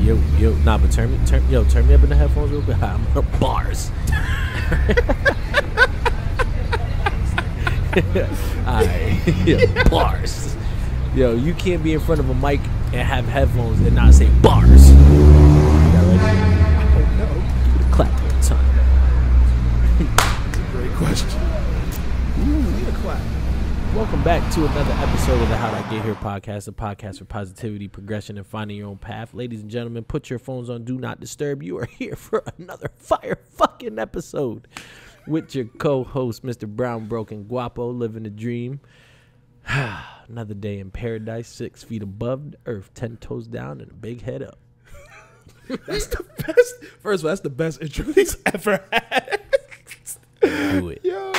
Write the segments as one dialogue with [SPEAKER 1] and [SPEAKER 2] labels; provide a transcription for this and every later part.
[SPEAKER 1] Nah, but turn me up in the headphones real quick. I'm bars. Alright, bars. Yo, you can't be in front of a mic and have headphones and not say bars. Y'all ready?
[SPEAKER 2] Oh no.
[SPEAKER 1] Clap one time.
[SPEAKER 2] Great question. Need a clap.
[SPEAKER 1] Welcome back to another episode of the How'd I Get Here podcast, a podcast for positivity, progression, and finding your own path. Ladies and gentlemen, put your phones on Do Not Disturb. You are here for another fire fucking episode with your co-host, Mr. Brown Broken Guapo, living the dream. Another day in paradise, 6 feet above the earth, 10 toes down, and a big head up.
[SPEAKER 2] That's the best. First of all, that's the best intro he's ever had.
[SPEAKER 1] Do it.
[SPEAKER 2] Yo.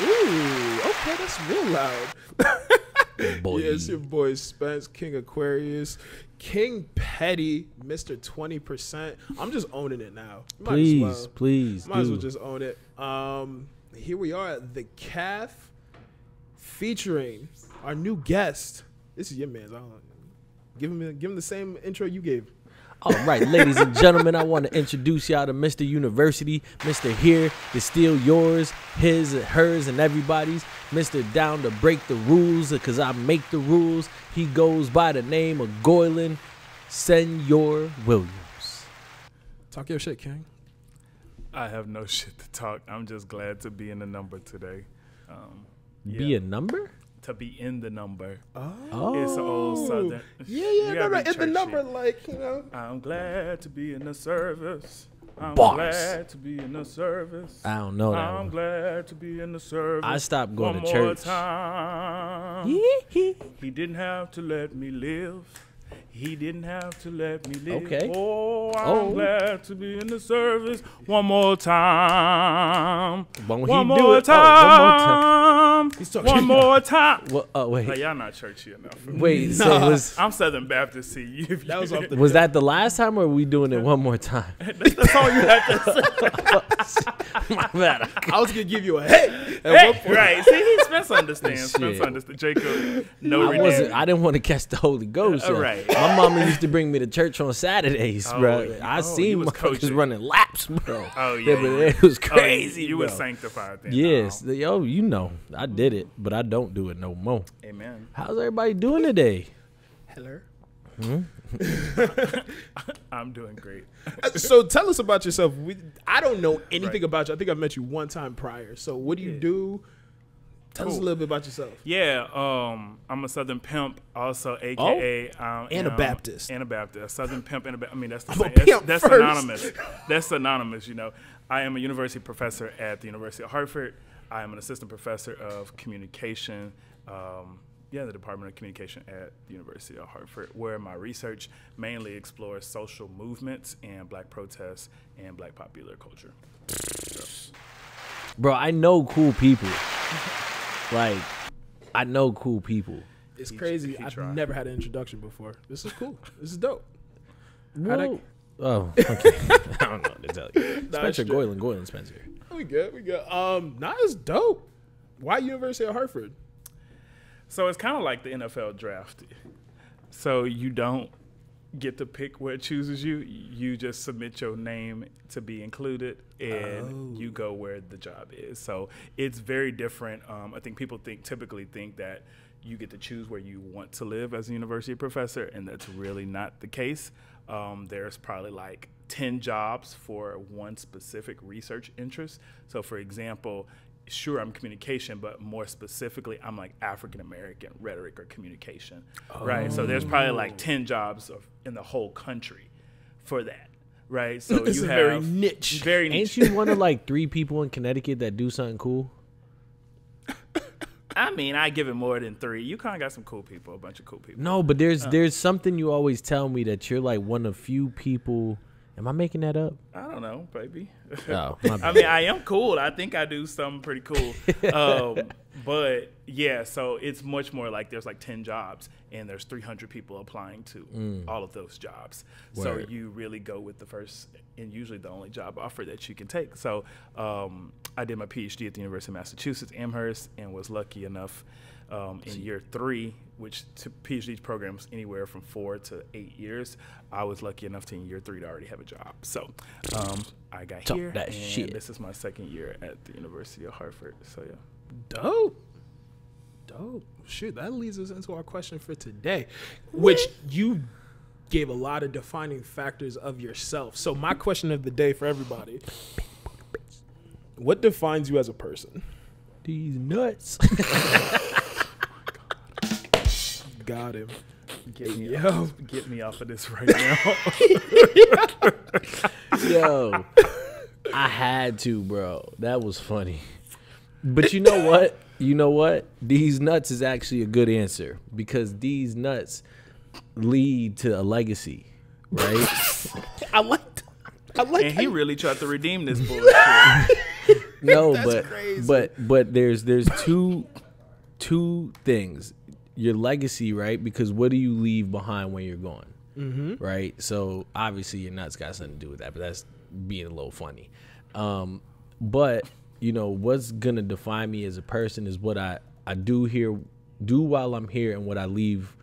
[SPEAKER 2] Ooh, okay, that's real loud.
[SPEAKER 1] Boy.
[SPEAKER 2] Yeah, it's your boy Spence, King Aquarius, King Petty, Mr. 20%. I'm just owning it now. Might as well just own it. Here we are at the Calf, featuring our new guest. This is your man. Give him the same intro you gave.
[SPEAKER 1] All right, ladies and gentlemen, I want to introduce y'all to Mr. University, Mr. Here to steal yours, his, hers, and everybody's. Mr. Down to break the rules because I make the rules. He goes by the name of Goylan Senor Williams.
[SPEAKER 2] Talk your shit, King.
[SPEAKER 3] I have no shit to talk. I'm just glad to be in the number today.
[SPEAKER 1] Be a number?
[SPEAKER 3] To be in the number.
[SPEAKER 1] Oh.
[SPEAKER 3] It's an old Southern.
[SPEAKER 2] Yeah, right. In the number, like, you know.
[SPEAKER 3] I'm glad to be in the service. I'm
[SPEAKER 1] Bars.
[SPEAKER 3] glad to be in the service.
[SPEAKER 1] I don't know that
[SPEAKER 3] I'm
[SPEAKER 1] one.
[SPEAKER 3] glad to be in the service.
[SPEAKER 1] I stopped going
[SPEAKER 3] One
[SPEAKER 1] to
[SPEAKER 3] more
[SPEAKER 1] church.
[SPEAKER 3] time. He didn't have to let me live. He didn't have to let me live.
[SPEAKER 1] Okay.
[SPEAKER 3] Oh, I'm glad to be in the service. One more time. One more time.
[SPEAKER 2] He's talking
[SPEAKER 3] One more time.
[SPEAKER 1] Well, wait.
[SPEAKER 3] Like, y'all not churchy enough for me.
[SPEAKER 1] Wait, so
[SPEAKER 3] I'm Southern Baptist. See,
[SPEAKER 2] That was off the
[SPEAKER 1] was that the last time or are we doing it one more time?
[SPEAKER 3] That's all you have to say.
[SPEAKER 1] My bad.
[SPEAKER 2] I was going to give you a hey.
[SPEAKER 3] Right. See, Spence understands. Spence
[SPEAKER 1] Shit.
[SPEAKER 3] understands. Jacob, no redeeming.
[SPEAKER 1] I didn't want to catch the Holy Ghost. So
[SPEAKER 3] Right.
[SPEAKER 1] My mama used to bring me to church on Saturdays, bro. I
[SPEAKER 3] you
[SPEAKER 1] seen
[SPEAKER 3] was
[SPEAKER 1] motherfuckers
[SPEAKER 3] coaching.
[SPEAKER 1] running laps, bro.
[SPEAKER 3] Oh, yeah.
[SPEAKER 1] But it was crazy,
[SPEAKER 3] You
[SPEAKER 1] bro.
[SPEAKER 3] were sanctified then.
[SPEAKER 1] Yes. Yo, you know, I did it, but I don't do it no more.
[SPEAKER 3] Amen.
[SPEAKER 1] How's everybody doing today?
[SPEAKER 2] Hello.
[SPEAKER 3] I'm doing great.
[SPEAKER 2] So tell us about yourself. I don't know anything about you. I think I've met you one time prior. So what do you do? Tell us a little bit about yourself.
[SPEAKER 3] Yeah, I'm a Southern pimp, also, AKA
[SPEAKER 2] And a Baptist.
[SPEAKER 3] And a Baptist, a Southern pimp and a Baptist. I mean, that's the
[SPEAKER 2] I'm a
[SPEAKER 3] same.
[SPEAKER 2] pimp
[SPEAKER 3] That's
[SPEAKER 2] first.
[SPEAKER 3] synonymous. That's synonymous. You know, I am a university professor at the University of Hartford. I am an assistant professor of communication. The Department of Communication at the University of Hartford, where my research mainly explores social movements and Black protests and Black popular culture.
[SPEAKER 1] Bro, I know cool people. Like, I know cool people.
[SPEAKER 2] It's crazy. I've never had an introduction before. This is cool. This is dope.
[SPEAKER 1] Whoa. Oh, okay. I don't know what to tell you. Spencer
[SPEAKER 2] shit.
[SPEAKER 1] Goylan Spencer.
[SPEAKER 2] We good. It's dope. Why University of Hartford?
[SPEAKER 3] So it's kind of like the NFL draft. So you don't get to pick where it chooses you. You just submit your name to be included, and you go where the job is. So it's very different. I think people typically think that you get to choose where you want to live as a university professor, and that's really not the case. There's probably like 10 jobs for one specific research interest. So for example, sure, I'm communication, but more specifically, I'm like African-American rhetoric or communication, right? So there's probably like 10 jobs in the whole country for that, right? So
[SPEAKER 2] This
[SPEAKER 3] you
[SPEAKER 2] is
[SPEAKER 3] have
[SPEAKER 2] very niche.
[SPEAKER 3] Very niche.
[SPEAKER 1] Ain't you one of like 3 people in Connecticut that do something cool?
[SPEAKER 3] I mean, I give it more than 3. You kind of got some cool people, a bunch of cool people.
[SPEAKER 1] No, but there's something you always tell me that you're like one of few people. Am I making that up?
[SPEAKER 3] I don't know, baby.
[SPEAKER 1] Oh, my
[SPEAKER 3] I
[SPEAKER 1] bad.
[SPEAKER 3] mean, I am cool. I think I do something pretty cool. But yeah, so it's much more like there's like 10 jobs and there's 300 people applying to all of those jobs.
[SPEAKER 1] Word.
[SPEAKER 3] So you really go with the first and usually the only job offer that you can take. So I did my PhD at the University of Massachusetts, Amherst, and was lucky enough In year 3, which to PhD programs anywhere from 4 to 8 years, I was lucky enough to in year 3 to already have a job. So I got here, and this is my 2nd year at the University of Hartford. So yeah,
[SPEAKER 2] dope. Shoot, that leads us into our question for today, which you gave a lot of defining factors of yourself. So my question of the day for everybody: what defines you as a person?
[SPEAKER 1] These nuts.
[SPEAKER 2] Got him.
[SPEAKER 3] Get me off of this right now.
[SPEAKER 1] Yo, I had to, bro. That was funny. But you know what? These nuts is actually a good answer, because these nuts lead to a legacy, right?
[SPEAKER 2] I like.
[SPEAKER 3] And he really tried to redeem this bullshit.
[SPEAKER 1] No,
[SPEAKER 2] That's
[SPEAKER 1] but there's two things. Your legacy, right? Because what do you leave behind when you're gone? Mm-hmm. Right? So obviously your nuts got something to do with that, but that's being a little funny. But what's gonna define me as a person is what I do while I'm here, and what I leave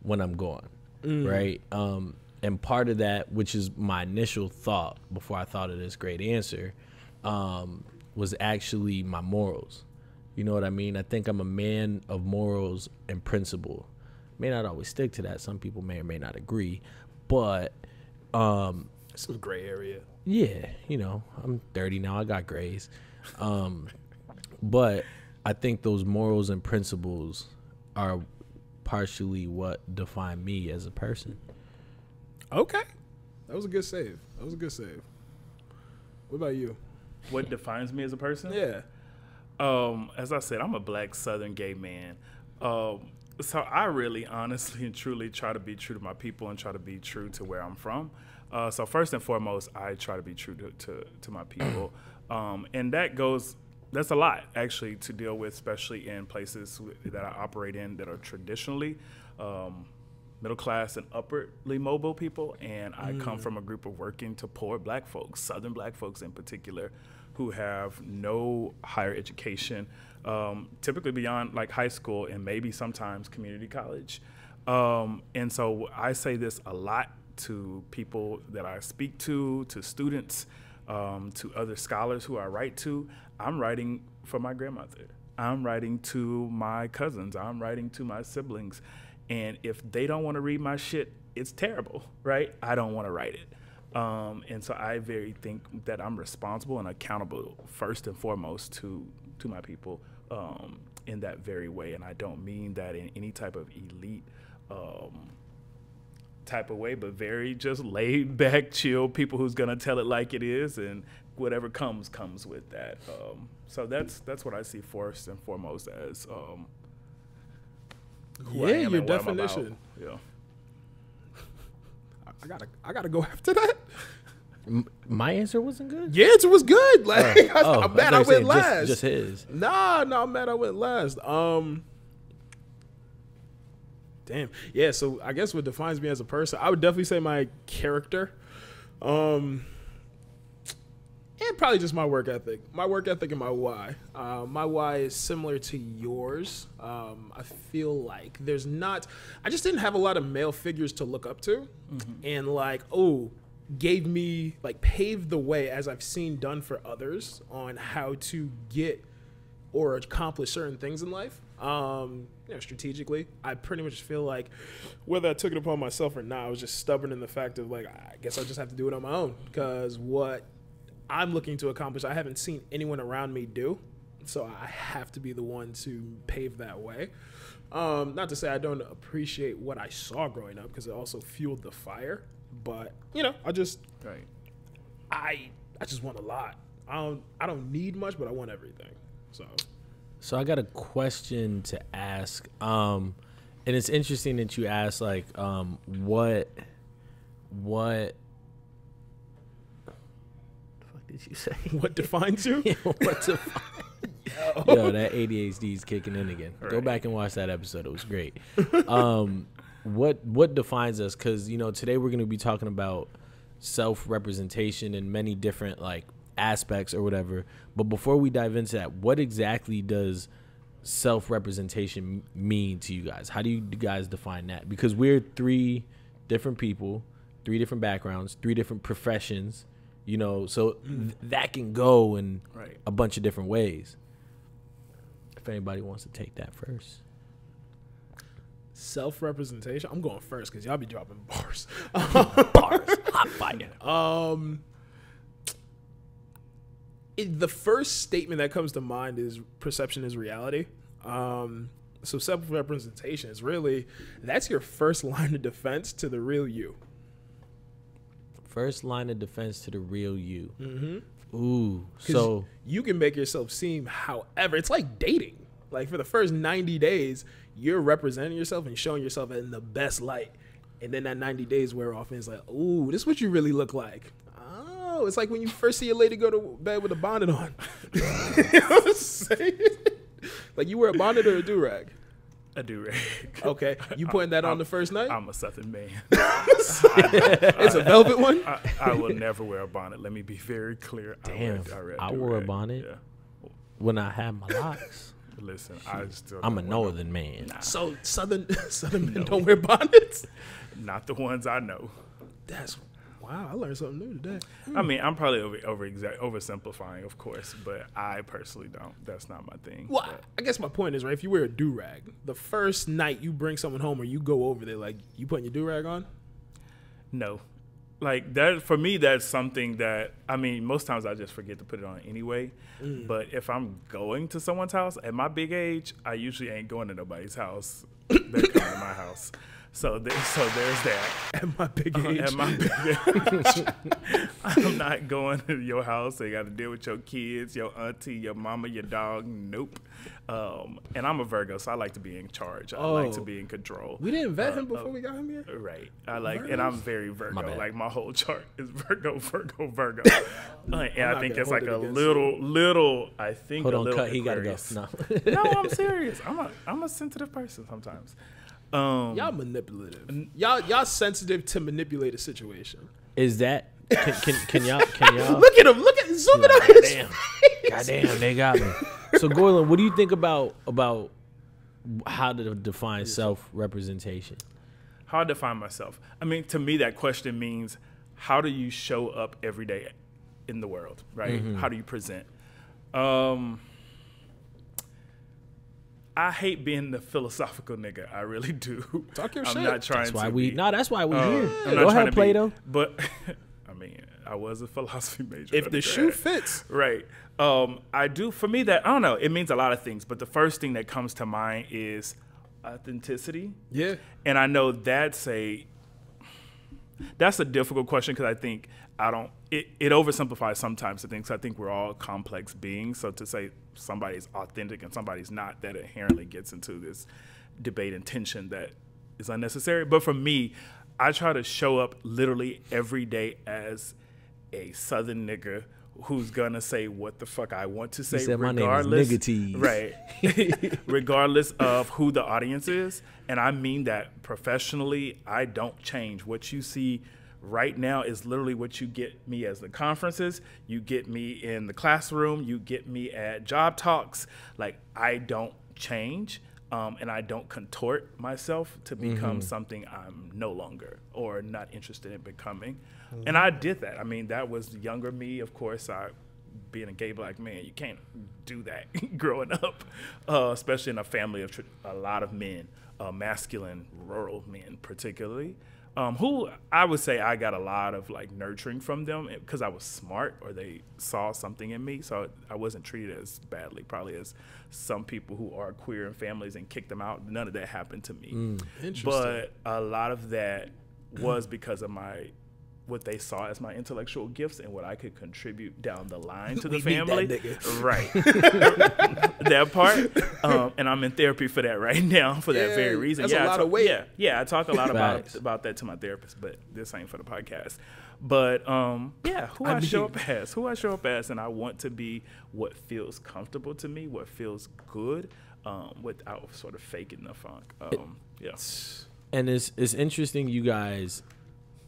[SPEAKER 1] when I'm gone. Right? And part of that, which is my initial thought before I thought of this great answer, was actually my morals. You know what I mean? I think I'm a man of morals and principle. May not always stick to that. Some people may or may not agree, but
[SPEAKER 2] some gray area.
[SPEAKER 1] Yeah, I'm 30 now. I got grays. But I think those morals and principles are partially what define me as a person.
[SPEAKER 2] Okay. That was a good save. What about you?
[SPEAKER 3] What defines me as a person?
[SPEAKER 2] Yeah.
[SPEAKER 3] As I said, I'm a Black Southern gay man. So I really, honestly, and truly try to be true to my people and try to be true to where I'm from. So first and foremost, I try to be true to my people. And that's a lot, actually, to deal with, especially in places that I operate in that are traditionally middle class and upwardly mobile people. And I come from a group of working to poor Black folks, Southern Black folks in particular, who have no higher education, typically beyond like high school and maybe sometimes community college. And so I say this a lot to people that I speak to students, to other scholars who I write to. I'm writing for my grandmother. I'm writing to my cousins. I'm writing to my siblings. And if they don't want to read my shit, it's terrible, right? I don't want to write it. And so I think that I'm responsible and accountable first and foremost to my people in that very way. And I don't mean that in any type of elite type of way, but very just laid back, chill people who's gonna tell it like it is, and whatever comes with that. So that's what I see first and foremost as who I am
[SPEAKER 2] your
[SPEAKER 3] and
[SPEAKER 2] definition.
[SPEAKER 3] Yeah.
[SPEAKER 2] I gotta go after that.
[SPEAKER 1] My answer wasn't good.
[SPEAKER 2] Your answer was good. Like I'm mad I went last.
[SPEAKER 1] Just his.
[SPEAKER 2] Nah, I'm mad I went last. Damn. Yeah. So I guess what defines me as a person, I would definitely say my character, and probably just my work ethic. My work ethic and my why. My why is similar to yours. I feel like I just didn't have a lot of male figures to look up to, and gave me, paved the way, as I've seen done for others, on how to get or accomplish certain things in life. Strategically, I pretty much feel like whether I took it upon myself or not, I was just stubborn in the fact of I guess I'll just have to do it on my own, because what I'm looking to accomplish, I haven't seen anyone around me do, so I have to be the one to pave that way. Not to say I don't appreciate what I saw growing up, because it also fueled the fire, but I just want a lot. I don't need much, but I want everything.
[SPEAKER 1] So I got a question to ask, and it's interesting that you asked what the fuck did you say?
[SPEAKER 2] What defines you?
[SPEAKER 1] What defines? Yo, that ADHD is kicking in again. Right. Go back and watch that episode. It was great. What defines us? Because today we're going to be talking about self-representation in many different aspects or whatever. But before we dive into that, what exactly does self-representation mean to you guys? How do you guys define that? Because we're 3 different people, 3 different backgrounds, 3 different professions, you know, so that can go in a bunch of different ways. If anybody wants to take that first.
[SPEAKER 2] Self-representation. I'm going first because y'all be dropping bars.
[SPEAKER 1] Bars. Hot fire.
[SPEAKER 2] The first statement that comes to mind is perception is reality. So self-representation is really, that's your first line of defense to the real you.
[SPEAKER 1] First line of defense to the real you.
[SPEAKER 2] Mm-hmm.
[SPEAKER 1] Ooh. So
[SPEAKER 2] you can make yourself seem however. It's like dating. Like for the first 90 days, you're representing yourself and showing yourself in the best light. And then that 90 days wear off and it's like, ooh, this is what you really look like. Oh, it's like when you first see a lady go to bed with a bonnet on. You know what I'm saying? Like you wear a bonnet or a do-rag?
[SPEAKER 3] A do-rag.
[SPEAKER 2] Okay. You putting that on the first night?
[SPEAKER 3] I'm a Southern man.
[SPEAKER 2] It's a velvet one?
[SPEAKER 3] I will never wear a bonnet. Let me be very clear.
[SPEAKER 1] Damn. I wore a bonnet when I had my locks.
[SPEAKER 3] Listen,
[SPEAKER 1] I'm a northern man.
[SPEAKER 2] Nah. So southern men don't wear bonnets?
[SPEAKER 3] Not the ones I know.
[SPEAKER 2] Wow, I learned something new today.
[SPEAKER 3] I mean, I'm probably oversimplifying, of course, but I personally don't. That's not my thing.
[SPEAKER 2] Well,
[SPEAKER 3] but
[SPEAKER 2] I guess my point is, right, if you wear a do-rag, the first night you bring someone home or you go over there, like, you putting your do-rag on?
[SPEAKER 3] No. Like, that for me, that's something that, I mean, most times I just forget to put it on anyway. But if I'm going to someone's house, at my big age, I usually ain't going to nobody's house. They're coming to my house. So there's that.
[SPEAKER 2] At my big age.
[SPEAKER 3] At my big age. I'm not going to your house. They got to deal with your kids, your auntie, your mama, your dog. Nope. And I'm a Virgo, so I like to be in charge. I like to be in control.
[SPEAKER 2] We didn't vet him before we got him here?
[SPEAKER 3] Right. And I'm very Virgo. Like, my whole chart is Virgo. And I think it's like a little, I think
[SPEAKER 1] Hold
[SPEAKER 3] a
[SPEAKER 1] on,
[SPEAKER 3] little
[SPEAKER 1] cut. He got to go.
[SPEAKER 3] No, I'm serious. I'm a sensitive person sometimes.
[SPEAKER 2] Y'all manipulative. Y'all sensitive to manipulate a situation.
[SPEAKER 1] Is that can y'all
[SPEAKER 2] look at him, zoom it out his face.
[SPEAKER 1] Goddamn, they got me. So Gorlin, what do you think about how to define self-representation?
[SPEAKER 3] How I define myself? I mean, to me, that question means how do you show up every day in the world, right? Mm-hmm. How do you present? I hate being the philosophical nigga. I really do.
[SPEAKER 2] Talk your shit.
[SPEAKER 3] I'm not trying
[SPEAKER 1] that's why
[SPEAKER 3] to
[SPEAKER 1] we.
[SPEAKER 3] be.
[SPEAKER 1] No, that's why we're here.
[SPEAKER 3] I'm
[SPEAKER 1] Go ahead, Plato.
[SPEAKER 3] But I mean, I was a philosophy major.
[SPEAKER 2] If the shoe fits,
[SPEAKER 3] right? I do. For me, that I don't know. It means a lot of things, but the first thing that comes to mind is authenticity.
[SPEAKER 2] Yeah.
[SPEAKER 3] And I know that's a difficult question because I think it oversimplifies sometimes the things. I think we're all complex beings. So to say somebody's authentic and somebody's not, that inherently gets into this debate and tension that is unnecessary. But for me, I try to show up literally every day as a Southern nigga who's gonna say what the fuck I want to say, regardless. Right. Regardless of who the audience is. And I mean that professionally. I don't change. What you see right now is literally what you get me as the conferences. You get me in the classroom. You get me at job talks. Like, I don't change. And I don't contort myself to become something I'm no longer or not interested in becoming. And I did that. I mean, that was younger me. Of course, being a gay black man, you can't do that growing up, especially in a family of a lot of men, masculine, rural men particularly, who I would say I got a lot of like nurturing from them because I was smart or they saw something in me. So I wasn't treated as badly probably as some people who are queer in families and kicked them out. None of that happened to me.
[SPEAKER 2] Interesting.
[SPEAKER 3] But a lot of that was because of what they saw as my intellectual gifts and what I could contribute down the line to the family. Right. That part. And I'm in therapy for that right now for that very reason.
[SPEAKER 2] That's a lot of weight.
[SPEAKER 3] Yeah, I talk a lot about that to my therapist, but this ain't for the podcast. But who I show up as, and I want to be what feels comfortable to me, what feels good, without sort of faking the funk.
[SPEAKER 1] And it's interesting, you guys,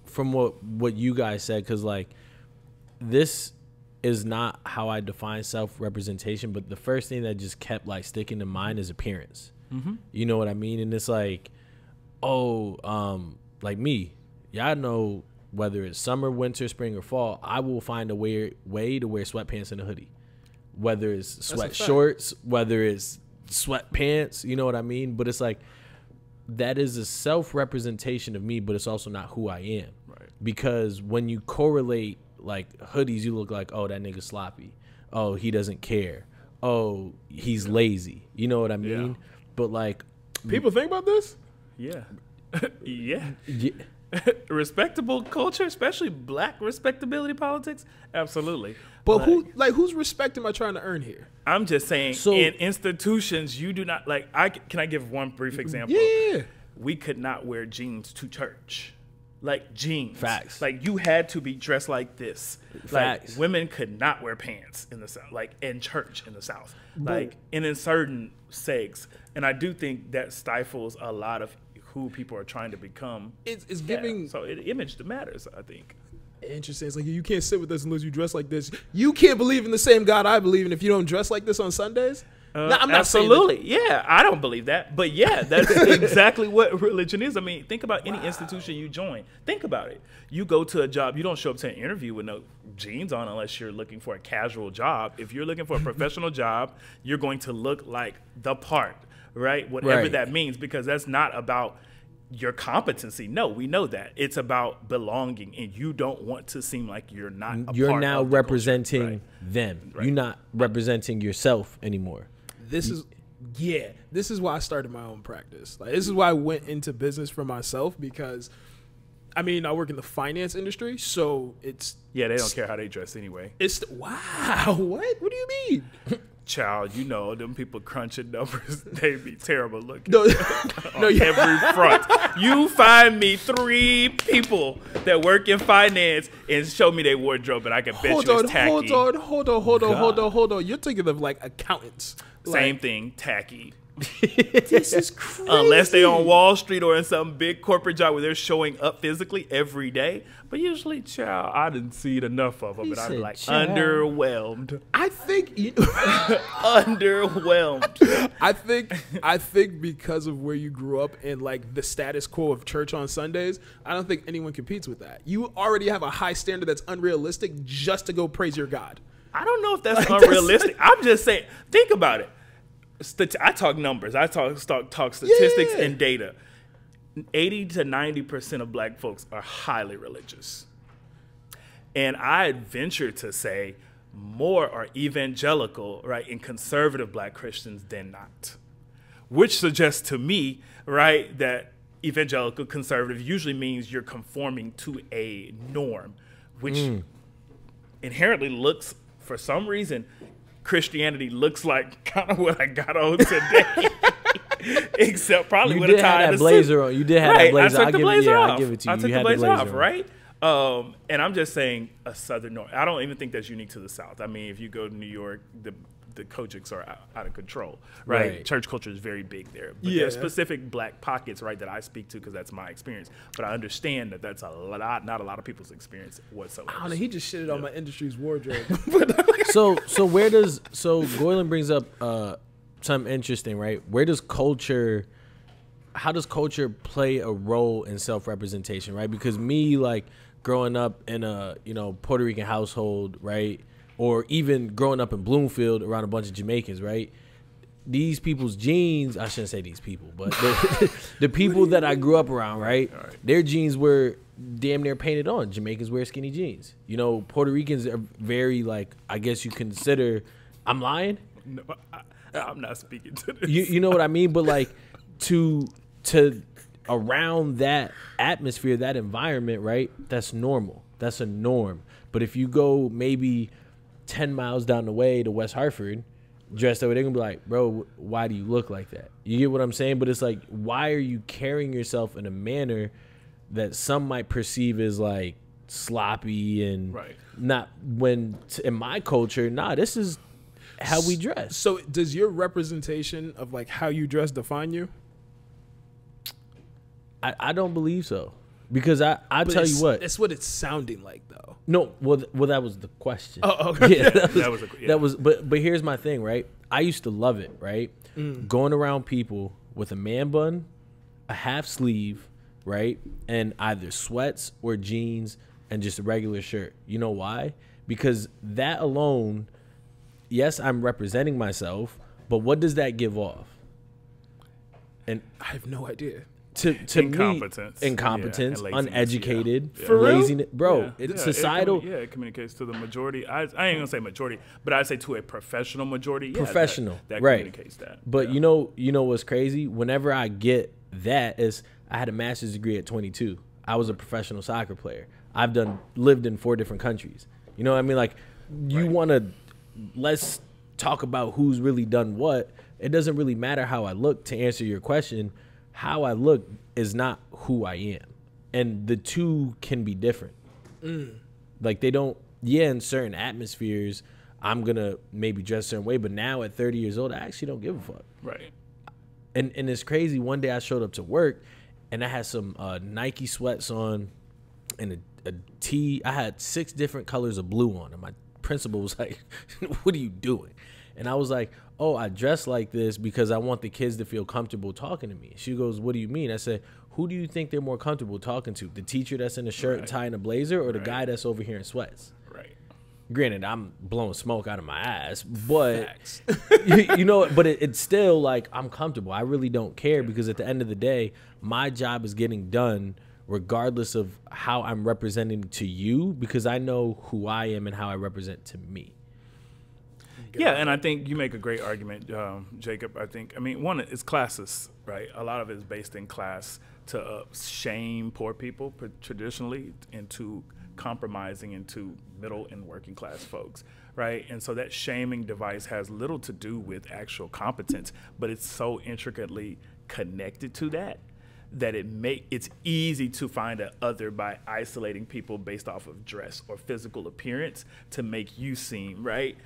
[SPEAKER 1] from what you guys said, because like this is not how I define self-representation, but the first thing that just kept like sticking to mind is appearance. You know what I mean? And it's like, like me, y'all know whether it's summer, winter, spring, or fall, I will find a way to wear sweatpants and a hoodie. Whether it's sweat shorts, whether it's sweatpants, you know what I mean? But it's like, that is a self-representation of me, but it's also not who I am.
[SPEAKER 3] Right.
[SPEAKER 1] Because when you correlate like hoodies, you look like, oh, that nigga sloppy. Oh, he doesn't care. Oh, he's lazy. You know what I mean?
[SPEAKER 3] Yeah.
[SPEAKER 1] But like,
[SPEAKER 2] people think about this?
[SPEAKER 3] Yeah. Yeah. Respectable culture, especially black respectability politics, absolutely.
[SPEAKER 2] But whose respect am I trying to earn here?
[SPEAKER 3] I'm just saying, in institutions, you do not like. Can I give one brief example?
[SPEAKER 2] Yeah.
[SPEAKER 3] We could not wear jeans to church, like jeans.
[SPEAKER 1] Facts.
[SPEAKER 3] Like you had to be dressed like this.
[SPEAKER 1] Facts.
[SPEAKER 3] Like women could not wear pants in the South, like in church in the South, like and in certain segs. And I do think that stifles a lot of who people are trying to become.
[SPEAKER 2] It's giving.
[SPEAKER 3] So image matters, I think.
[SPEAKER 2] Interesting. It's like, you can't sit with us unless you dress like this. You can't believe in the same God I believe in if you don't dress like this on Sundays. No, I'm not
[SPEAKER 3] absolutely. Yeah, I don't believe that. But yeah, that's exactly what religion is. I mean, think about any institution you join. Think about it. You go to a job, you don't show up to an interview with no jeans on unless you're looking for a casual job. If you're looking for a professional job, you're going to look like the part, right? Whatever that means, because that's not about your competency. No, we know that. It's about belonging, and you don't want to seem like you're not a
[SPEAKER 1] you're
[SPEAKER 3] part
[SPEAKER 1] now
[SPEAKER 3] of the
[SPEAKER 1] representing
[SPEAKER 3] culture.
[SPEAKER 1] them.
[SPEAKER 3] Right.
[SPEAKER 1] You're not representing yourself anymore.
[SPEAKER 2] This is why I started my own practice. Like, this is why I went into business for myself, because I mean, I work in the finance industry, so it's
[SPEAKER 3] they don't care how they dress anyway.
[SPEAKER 2] Wow, what do you mean?
[SPEAKER 3] Child, you know, them people crunching numbers, they be terrible looking
[SPEAKER 2] No,
[SPEAKER 3] on every front. You find me 3 people that work in finance and show me their wardrobe, and I can bet you it's tacky.
[SPEAKER 2] Hold on. You're thinking of like accountants.
[SPEAKER 3] Same thing, tacky.
[SPEAKER 2] This is crazy.
[SPEAKER 3] Unless they're on Wall Street or in some big corporate job where they're showing up physically every day. But usually, child, I didn't see enough of them, and I'm like underwhelmed.
[SPEAKER 2] I think
[SPEAKER 3] underwhelmed.
[SPEAKER 2] I think because of where you grew up and like the status quo of church on Sundays, I don't think anyone competes with that. You already have a high standard that's unrealistic just to go praise your God.
[SPEAKER 3] I don't know if that's unrealistic. I'm just saying, think about it. I talk numbers. I talk statistics and data. 80 to 90% of black folks are highly religious. And I'd venture to say more are evangelical, right, and conservative black Christians than not. Which suggests to me, right, that evangelical conservative usually means you're conforming to a norm, which inherently looks, for some reason, Christianity looks like kind of what I got on today. Except probably with a tie and a suit.
[SPEAKER 1] You did have that blazer.
[SPEAKER 3] I took the blazer off.
[SPEAKER 1] I give it to you.
[SPEAKER 3] I took the blazer off, right? And I'm just saying a southern norm. I don't even think that's unique to the South. I mean, if you go to New York, the Kojics are out of control, right? Church culture is very big there. But there's specific black pockets, right, that I speak to because that's my experience. But I understand that that's not a lot of people's experience whatsoever.
[SPEAKER 2] I don't know. He just shitted on my industry's wardrobe.
[SPEAKER 1] So Goylan brings up something interesting, right? How does culture play a role in self-representation, right? Because me, like, growing up in a, Puerto Rican household, right? Or even growing up in Bloomfield around a bunch of Jamaicans, right? These people's jeans, I shouldn't say these people, but the people that I grew up around, right? Their jeans were damn near painted on. Jamaicans wear skinny jeans. Puerto Ricans are very, like, I guess you consider, I'm lying?
[SPEAKER 3] No, I'm not speaking to this.
[SPEAKER 1] You know what I mean? But, like, to around that atmosphere, that environment, right? That's normal. That's a norm. But if you go maybe 10 miles down the way to West Hartford, dressed that way, they're gonna be like, bro, why do you look like that? You get what I'm saying? But it's like, why are you carrying yourself in a manner that some might perceive as like sloppy and not, when in my culture, this is how we dress.
[SPEAKER 2] So does your representation of like how you dress define you?
[SPEAKER 1] I don't believe so. Because I tell you what,
[SPEAKER 2] that's what it's sounding like though.
[SPEAKER 1] No, well that was the question.
[SPEAKER 2] Oh, okay.
[SPEAKER 1] Yeah, that was. But here's my thing, right? I used to love it, right? Going around people with a man bun, a half sleeve, right, and either sweats or jeans and just a regular shirt. You know why? Because that alone, yes, I'm representing myself, but what does that give off? And
[SPEAKER 2] I have no idea.
[SPEAKER 3] To incompetence,
[SPEAKER 1] uneducated,
[SPEAKER 3] yeah.
[SPEAKER 1] laziness, bro.
[SPEAKER 3] Yeah.
[SPEAKER 1] It's societal.
[SPEAKER 3] It communicates to the majority. I ain't gonna say majority, but I'd say to a professional majority. Yeah,
[SPEAKER 1] professional,
[SPEAKER 3] that
[SPEAKER 1] right?
[SPEAKER 3] Communicates that.
[SPEAKER 1] But you know what's crazy? Whenever I get that, is I had a master's degree at 22. I was a professional soccer player. I've lived in 4 different countries. You know what I mean? Like, you want to, let's talk about who's really done what. It doesn't really matter how I look. To answer your question, how I look is not who I am. And the two can be different. Like, they don't, in certain atmospheres, I'm going to maybe dress a certain way. But now at 30 years old, I actually don't give a fuck.
[SPEAKER 3] Right.
[SPEAKER 1] And it's crazy. One day I showed up to work and I had some Nike sweats on and a tee. I had 6 different colors of blue on. And my principal was like, what are you doing? And I was like, oh, I dress like this because I want the kids to feel comfortable talking to me. She goes, what do you mean? I said, who do you think they're more comfortable talking to? The teacher that's in a shirt and tie and a blazer, or the guy that's over here in sweats?
[SPEAKER 3] Right.
[SPEAKER 1] Granted, I'm blowing smoke out of my ass, but you know, but it's still like, I'm comfortable. I really don't care, because at the end of the day, my job is getting done regardless of how I'm representing to you, because I know who I am and how I represent to me.
[SPEAKER 3] Yeah, and I think you make a great argument, Jacob. I mean, one, it's classes, right? A lot of it is based in class to shame poor people traditionally into compromising into middle and working class folks, right? And so that shaming device has little to do with actual competence, but it's so intricately connected to that it's easy to find an other by isolating people based off of dress or physical appearance to make you seem, right,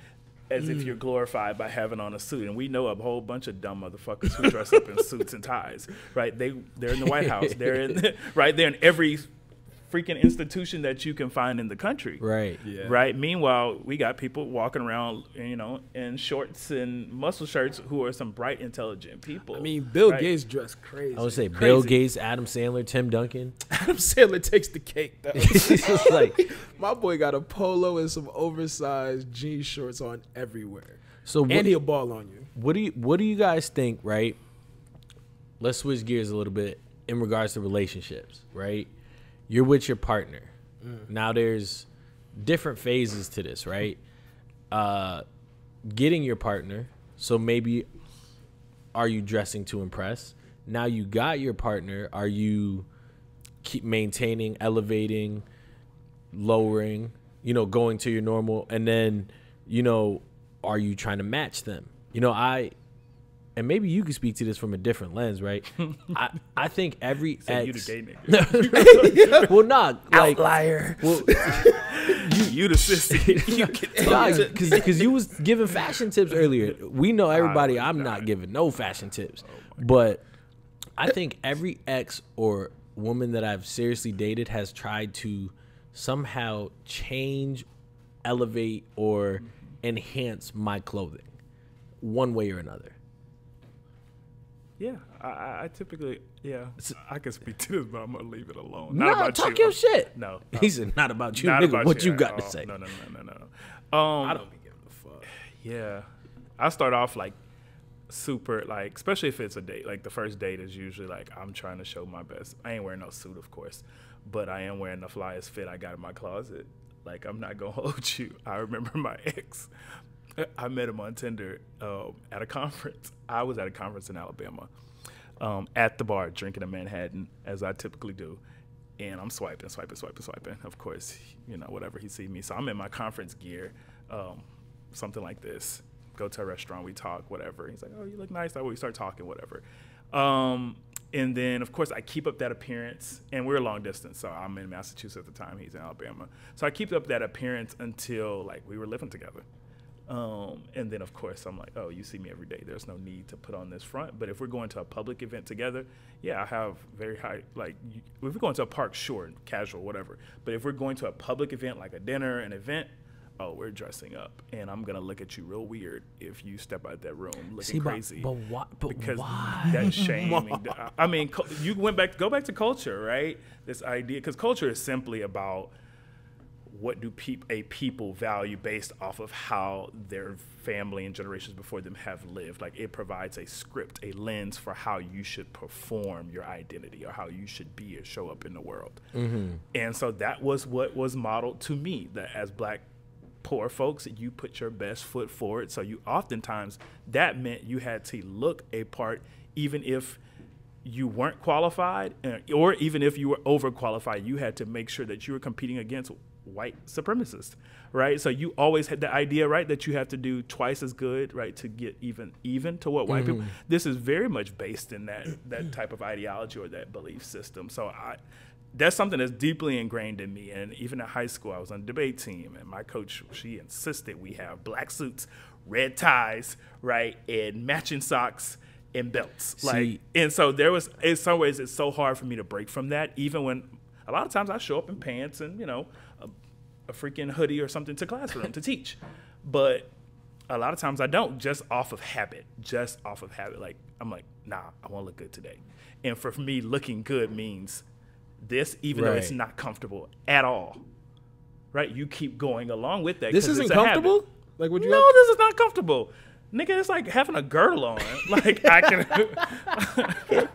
[SPEAKER 3] as if you're glorified by having on a suit. And we know a whole bunch of dumb motherfuckers who dress up in suits and ties, right? They're in the White House. They're in every freaking institution that you can find in the country.
[SPEAKER 1] Right.
[SPEAKER 2] Yeah.
[SPEAKER 3] Right. Meanwhile, we got people walking around, in shorts and muscle shirts who are some bright, intelligent people.
[SPEAKER 2] I mean, Bill Gates dressed crazy.
[SPEAKER 1] I would say Bill Gates, Adam Sandler, Tim Duncan.
[SPEAKER 2] Adam Sandler takes the cake, though.
[SPEAKER 1] It's like,
[SPEAKER 2] my boy got a polo and some oversized jean shorts on everywhere.
[SPEAKER 1] So
[SPEAKER 2] and he'll ball on you.
[SPEAKER 1] What do you guys think, right? Let's switch gears a little bit in regards to relationships, right? You're with your partner. Now there's different phases to this, right? Getting your partner. So maybe, are you dressing to impress? Now you got your partner. Are you keep maintaining, elevating, lowering, going to your normal? And then, are you trying to match them? And maybe you can speak to this from a different lens, right? I think every ex.
[SPEAKER 3] You the gay nigga.
[SPEAKER 1] Well, not like
[SPEAKER 2] outlier.
[SPEAKER 1] Well,
[SPEAKER 3] you the sissy. You get
[SPEAKER 1] because you was giving fashion tips earlier. We know everybody. I'm not giving no fashion tips, but I think every ex or woman that I've seriously dated has tried to somehow change, elevate, or enhance my clothing, one way or another.
[SPEAKER 3] Yeah, I typically, I can speak to this, but I'm going to leave it alone.
[SPEAKER 1] Not about talk your shit.
[SPEAKER 3] No.
[SPEAKER 1] He said, not about you,
[SPEAKER 3] not
[SPEAKER 1] nigga.
[SPEAKER 3] about
[SPEAKER 1] What you
[SPEAKER 3] at
[SPEAKER 1] got
[SPEAKER 3] all.
[SPEAKER 1] to say?
[SPEAKER 3] No.
[SPEAKER 2] I don't be giving a fuck.
[SPEAKER 3] Yeah. I start off like super, like, especially if it's a date. Like the first date is usually like, I'm trying to show my best. I ain't wearing no suit, of course, but I am wearing the flyest fit I got in my closet. Like, I'm not going to hold you. I remember my ex. I met him on Tinder at a conference. I was at a conference in Alabama, at the bar, drinking a Manhattan, as I typically do. And I'm swiping. Of course, whatever, he see me. So I'm in my conference gear, something like this. Go to a restaurant, we talk, whatever. He's like, oh, you look nice. We start talking, whatever. And then, of course, I keep up that appearance. And we're long distance, so I'm in Massachusetts at the time. He's in Alabama. So I keep up that appearance until, like, we were living together. And then, of course, I'm like, oh, you see me every day. There's no need to put on this front. But if we're going to a public event together, yeah, I have very high, like, if we're going to a park, sure, casual, whatever. But if we're going to a public event, like a dinner, an event, oh, we're dressing up. And I'm going to look at you real weird if you step out that room looking crazy.
[SPEAKER 1] But why?
[SPEAKER 3] Because that's shaming. I mean, you go back to culture, right? This idea, because culture is simply about what do a people value based off of how their family and generations before them have lived. Like, it provides a script, a lens for how you should perform your identity or how you should be or show up in the world. Mm-hmm. And so that was what was modeled to me, that as Black poor folks, you put your best foot forward. So you oftentimes, that meant you had to look a part, even if you weren't qualified, or even if you were overqualified, you had to make sure that you were competing against white supremacists, right? So you always had the idea, right, that you have to do twice as good, right, to get even to what white people. This is very much based in that type of ideology or that belief system. So that's something that's deeply ingrained in me. And even in high school, I was on the debate team, and my coach, she insisted we have black suits, red ties, right, and matching socks and belts. And so there was, in some ways, it's so hard for me to break from that, even when a lot of times I show up in pants and, a freaking hoodie or something to classroom to teach. But a lot of times I don't, just off of habit. Like, I'm like, nah, I want to look good today. And for me, looking good means this, even though it's not comfortable at all. Right? You keep going along with that.
[SPEAKER 2] This isn't comfortable?
[SPEAKER 3] Habit. Like, would you? No, this is not comfortable. Nigga, it's like having a girdle on. Like, I can. Hell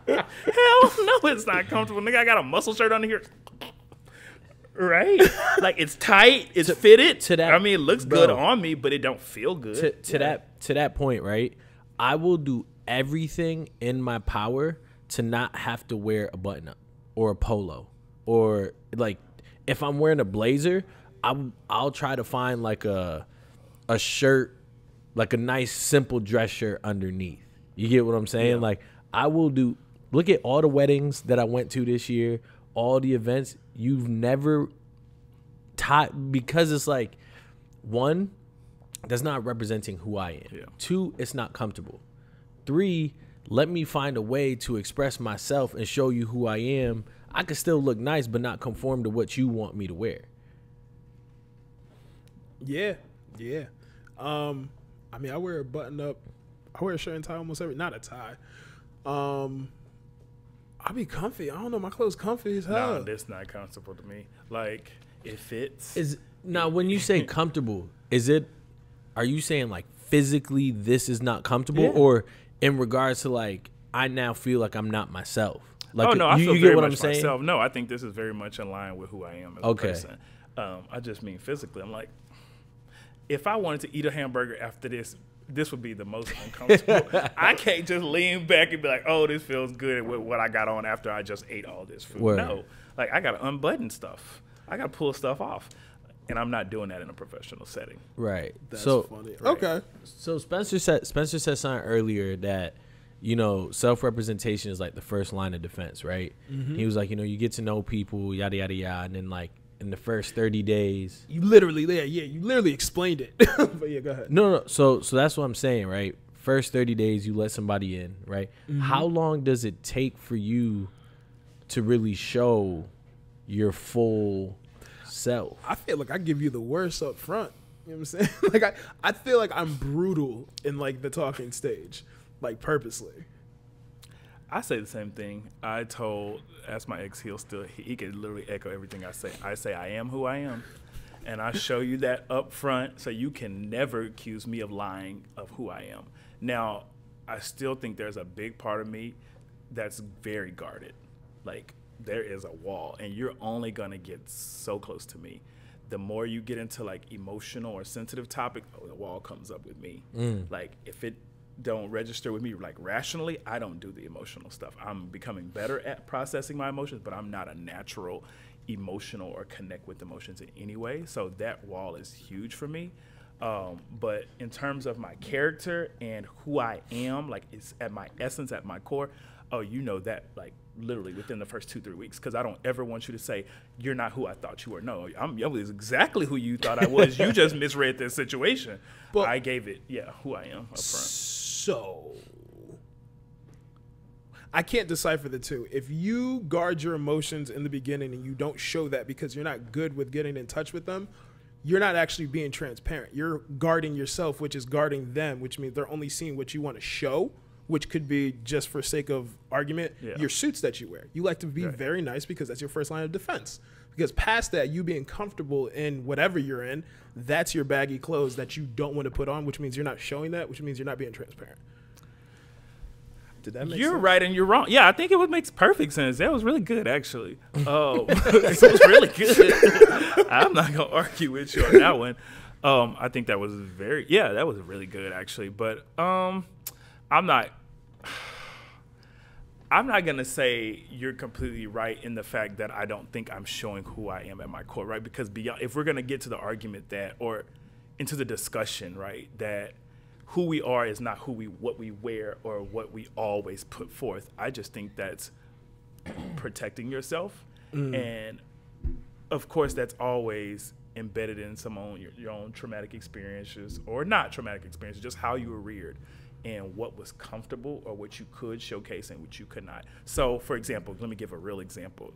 [SPEAKER 3] no, it's not comfortable. Nigga, I got a muscle shirt under here. Right? Like, it's tight, it's fitted. To that, I mean, it looks good on me, but it don't feel good.
[SPEAKER 1] To that point, right? I will do everything in my power to not have to wear a button up or a polo, or like if I'm wearing a blazer, I'll try to find like a shirt, like a nice simple dress shirt underneath. You get what I'm saying? Yeah. Like, I will do. Look at all the weddings that I went to this year, all the events. You've never taught, because it's like, one, that's not representing who I am. Yeah. Two, it's not comfortable. Three, let me find a way to express myself and show you who I am. I can still look nice, but not conform to what you want me to wear.
[SPEAKER 2] Yeah. I mean, I wear a button up. I wear a shirt and tie almost not a tie. I be comfy. I don't know. My clothes comfy as hell.
[SPEAKER 3] No, that's not comfortable to me. Like, it fits.
[SPEAKER 1] Now, when you say comfortable, are you saying like physically this is not comfortable, or in regards to like I now feel like I'm not myself? Like,
[SPEAKER 3] oh no, I feel very much myself. No, I think this is very much in line with who I am as a person. I just mean physically. I'm like, if I wanted to eat a hamburger after this would be the most uncomfortable. I can't just lean back and be like, oh, this feels good with what I got on after I just ate all this food. Word. No, like, I got to unbutton stuff. I got to pull stuff off. And I'm not doing that in a professional setting.
[SPEAKER 1] Right.
[SPEAKER 2] That's funny. Right. Okay.
[SPEAKER 1] So Spencer said something earlier that, self-representation is like the first line of defense, right? Mm-hmm. He was like, you get to know people, yada, yada, yada. And then like, in the first 30 days,
[SPEAKER 2] you literally explained it. But yeah, go ahead.
[SPEAKER 1] No. So that's what I'm saying, right? First 30 days, you let somebody in, right? Mm-hmm. How long does it take for you to really show your full self?
[SPEAKER 2] I feel like I give you the worst up front. You know what I'm saying? Like, I feel like I'm brutal in like the talking stage, like purposely.
[SPEAKER 3] I say the same thing. Ask my ex, he could literally echo everything I say. I say, I am who I am. And I show you that up front, so you can never accuse me of lying of who I am. Now, I still think there's a big part of me that's very guarded. Like, there is a wall, and you're only going to get so close to me. The more you get into like emotional or sensitive topic, the wall comes up with me. Like, if it don't register with me like rationally, I don't do the emotional stuff. I'm becoming better at processing my emotions, but I'm not a natural emotional or connect with emotions in any way. So that wall is huge for me. But in terms of my character and who I am, like, it's at my essence, at my core, oh, you know that, like, literally within the first 2-3 weeks, because I don't ever want you to say, you're not who I thought you were. No, I was exactly who you thought I was. You just misread this situation. But I gave it, who I am up front.
[SPEAKER 2] So I can't decipher the two. If you guard your emotions in the beginning and you don't show that because you're not good with getting in touch with them, you're not actually being transparent. You're guarding yourself, which is guarding them, which means they're only seeing what you want to show, which could be, just for sake of argument, your suits that you wear. You like to be very nice because that's your first line of defense. Because past that, you being comfortable in whatever you're in, that's your baggy clothes that you don't want to put on, which means you're not showing that, which means you're not being transparent. Did that make sense?
[SPEAKER 3] You're right and you're wrong. Yeah, I think it makes perfect sense. That was really good, actually. Oh, it was really good. I'm not going to argue with you on that one. I think that was that was really good, actually. But I'm not going to say you're completely right in the fact that I don't think I'm showing who I am at my core, right? Because if we're going to get to the argument or into the discussion, right, that who we are is not what we wear or what we always put forth. I just think that's protecting yourself. And of course, that's always embedded in your own traumatic experiences, or not traumatic experiences, just how you were reared and what was comfortable or what you could showcase and what you could not. So, for example, let me give a real example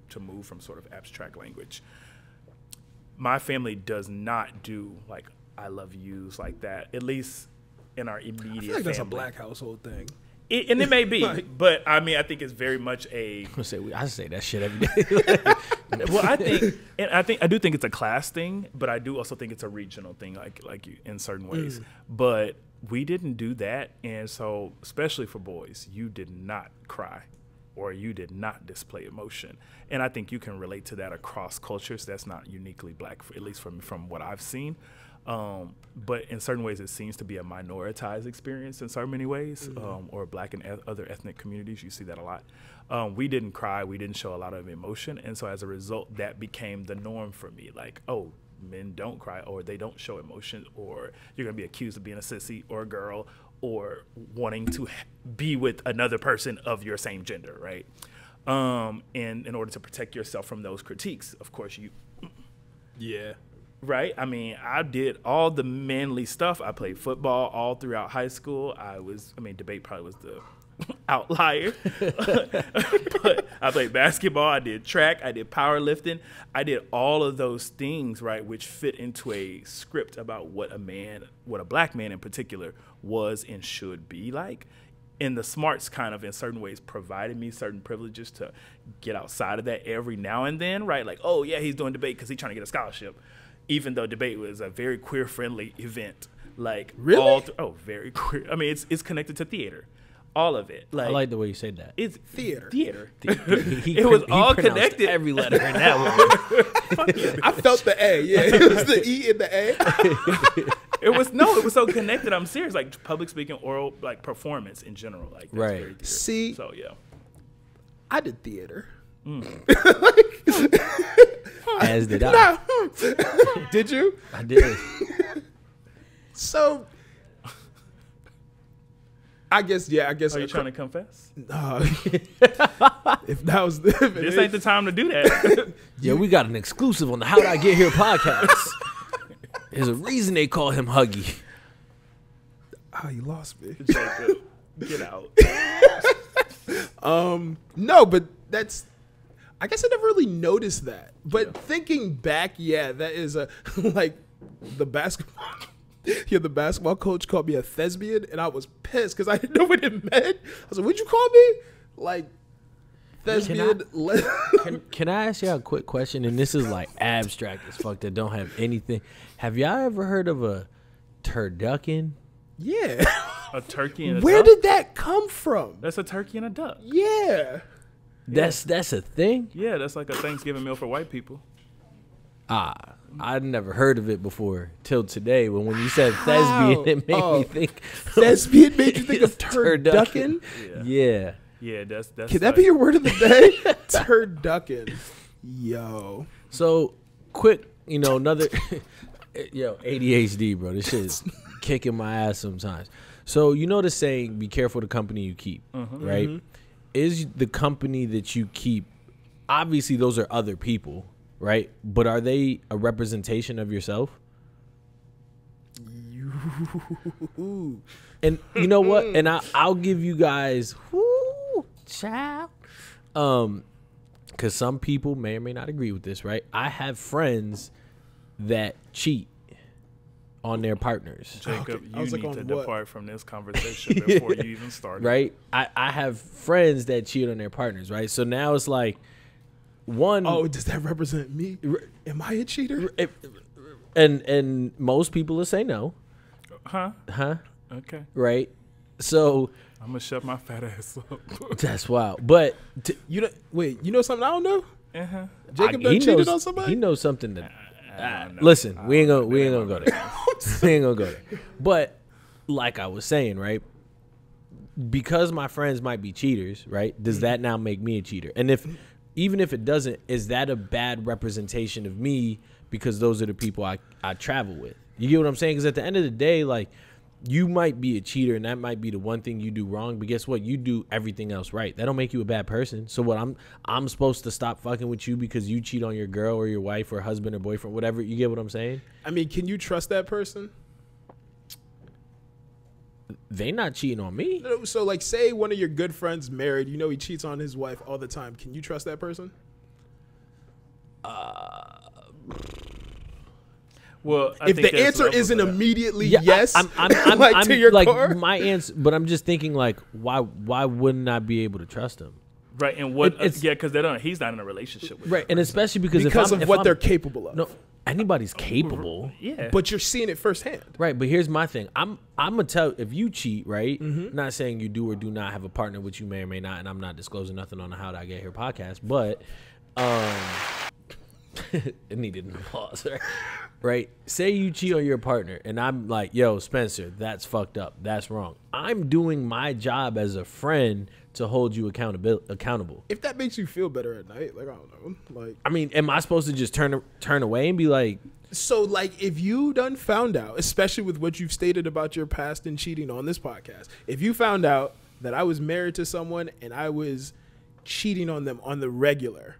[SPEAKER 3] to move from sort of abstract language. My family does not do, like, I love yous like that, at least in our immediate family. I feel like
[SPEAKER 2] that's a black household thing.
[SPEAKER 3] And it may be, but I mean, I think it's very much I
[SPEAKER 1] say that shit every day.
[SPEAKER 3] Well, I do think it's a class thing, but I do also think it's a regional thing, like you, in certain ways. But we didn't do that, and so especially for boys, you did not cry, or you did not display emotion, and I think you can relate to that across cultures. That's not uniquely black, at least from what I've seen. But in certain ways, it seems to be a minoritized experience in so many ways, or black and other ethnic communities. You see that a lot. We didn't cry. We didn't show a lot of emotion. And so as a result, that became the norm for me. Like, oh, men don't cry, or they don't show emotion, or you're going to be accused of being a sissy or a girl, or wanting to be with another person of your same gender, right? And in order to protect yourself from those critiques, of course, right? I mean, I did all the manly stuff. I played football all throughout high school. Debate probably was the outlier. But I played basketball. I did track. I did powerlifting. I did all of those things, right, which fit into a script about what a black man in particular was and should be like. And the smarts kind of, in certain ways, provided me certain privileges to get outside of that every now and then, right? Like, oh, yeah, he's doing debate because he's trying to get a scholarship. Even though debate was a very queer-friendly event, like
[SPEAKER 2] really,
[SPEAKER 3] very queer. I mean, it's connected to theater, all of it. Like,
[SPEAKER 1] I like the way you said that.
[SPEAKER 3] It's
[SPEAKER 2] theater.
[SPEAKER 3] It was all connected.
[SPEAKER 1] Every letter in that one.
[SPEAKER 2] I felt the A. Yeah, it was the E in the A.
[SPEAKER 3] It was so connected. I'm serious. Like public speaking, oral, like performance in general. Like that's
[SPEAKER 1] right.
[SPEAKER 3] Very theater.
[SPEAKER 2] See,
[SPEAKER 3] so yeah,
[SPEAKER 2] I did theater.
[SPEAKER 1] As did I.
[SPEAKER 2] Did you?
[SPEAKER 1] I did.
[SPEAKER 2] So, I guess.
[SPEAKER 3] Are you trying to confess?
[SPEAKER 2] If that was
[SPEAKER 3] this ain't the time to do that.
[SPEAKER 1] Yeah, we got an exclusive on the How Did I Get Here podcast. There's a reason they call him Huggy.
[SPEAKER 2] Oh, you lost me.
[SPEAKER 3] Jacob, get out.
[SPEAKER 2] No, but that's. I guess I never really noticed that. But thinking back, that is like the basketball. Yeah, the basketball coach called me a thespian, and I was pissed because I didn't know what it meant. I was like, "What'd you call me?" Like thespian.
[SPEAKER 1] Can I ask you a quick question? And this is like abstract as fuck that don't have anything. Have y'all ever heard of a turducken?
[SPEAKER 2] Yeah.
[SPEAKER 3] A turkey and a
[SPEAKER 2] Where
[SPEAKER 3] duck?
[SPEAKER 2] did that come from?
[SPEAKER 3] That's a turkey and a duck.
[SPEAKER 2] Yeah.
[SPEAKER 1] That's a thing?
[SPEAKER 3] Yeah, that's like a Thanksgiving meal for white people.
[SPEAKER 1] I'd never heard of it before till today. When you said thespian, it made me think.
[SPEAKER 2] Thespian made you think of turducken?
[SPEAKER 1] Yeah.
[SPEAKER 3] Yeah, that's.
[SPEAKER 2] Can that be your word of the day? Turducken. Yo.
[SPEAKER 1] So quick, another. Yo, ADHD, bro. This shit's kicking my ass sometimes. So the saying, "Be careful the company you keep," right? is the company that you keep, obviously those are other people, right? But are they a representation of yourself? And you know what? And I'll give you guys, child. Because some people may or may not agree with this, right? I have friends that cheat on their partners.
[SPEAKER 3] Jacob, you need to depart from this conversation before you even start.
[SPEAKER 1] Right? I have friends that cheat on their partners, right? So now it's like, one.
[SPEAKER 2] Oh, does that represent me? Am I a cheater?
[SPEAKER 1] And most people will say no.
[SPEAKER 3] Huh? Okay.
[SPEAKER 1] Right? So
[SPEAKER 3] I'm gonna shut my fat ass up.
[SPEAKER 1] That's wild. But
[SPEAKER 2] you know something I don't know?
[SPEAKER 3] Uh-huh.
[SPEAKER 2] Jacob done cheated on somebody?
[SPEAKER 1] He knows something that listen, we ain't gonna go there. We ain't gonna go there. But like I was saying, right? Because my friends might be cheaters, right? Does that now make me a cheater? And even if it doesn't, is that a bad representation of me because those are the people I travel with? You get what I'm saying? Because at the end of the day, like, you might be a cheater and that might be the one thing you do wrong, but guess what? You do everything else right. That don't make you a bad person. So what, I'm supposed to stop fucking with you because you cheat on your girl or your wife or husband or boyfriend, whatever. You get what I'm saying?
[SPEAKER 2] I mean, can you trust that person?
[SPEAKER 1] They not cheating on me.
[SPEAKER 2] No, so like, say one of your good friends married, you know he cheats on his wife all the time. Can you trust that person?
[SPEAKER 3] Well,
[SPEAKER 2] if the answer isn't immediately yes,
[SPEAKER 1] I'm
[SPEAKER 2] like to your
[SPEAKER 1] like
[SPEAKER 2] core?
[SPEAKER 1] my answer, but I'm just thinking like, why wouldn't I be able to trust him?
[SPEAKER 3] Right, and what? Because he's not in a relationship with
[SPEAKER 1] right, and especially because
[SPEAKER 2] of what they're capable of.
[SPEAKER 1] No, anybody's capable.
[SPEAKER 3] Yeah,
[SPEAKER 2] but you're seeing it firsthand.
[SPEAKER 1] Right, but here's my thing. I'm gonna tell, if you cheat, right? Not saying you do or do not have a partner, which you may or may not, and I'm not disclosing nothing on the How Did I Get Here podcast, but it needed a pause, right? Right? Say you cheat on your partner, and I'm like, yo, Spencer, that's fucked up. That's wrong. I'm doing my job as a friend to hold you accountable.
[SPEAKER 2] If that makes you feel better at night, like, I don't know. Like,
[SPEAKER 1] I mean, am I supposed to just turn away and be like...
[SPEAKER 2] So, like, if you done found out, especially with what you've stated about your past and cheating on this podcast, if you found out that I was married to someone and I was cheating on them on the regular...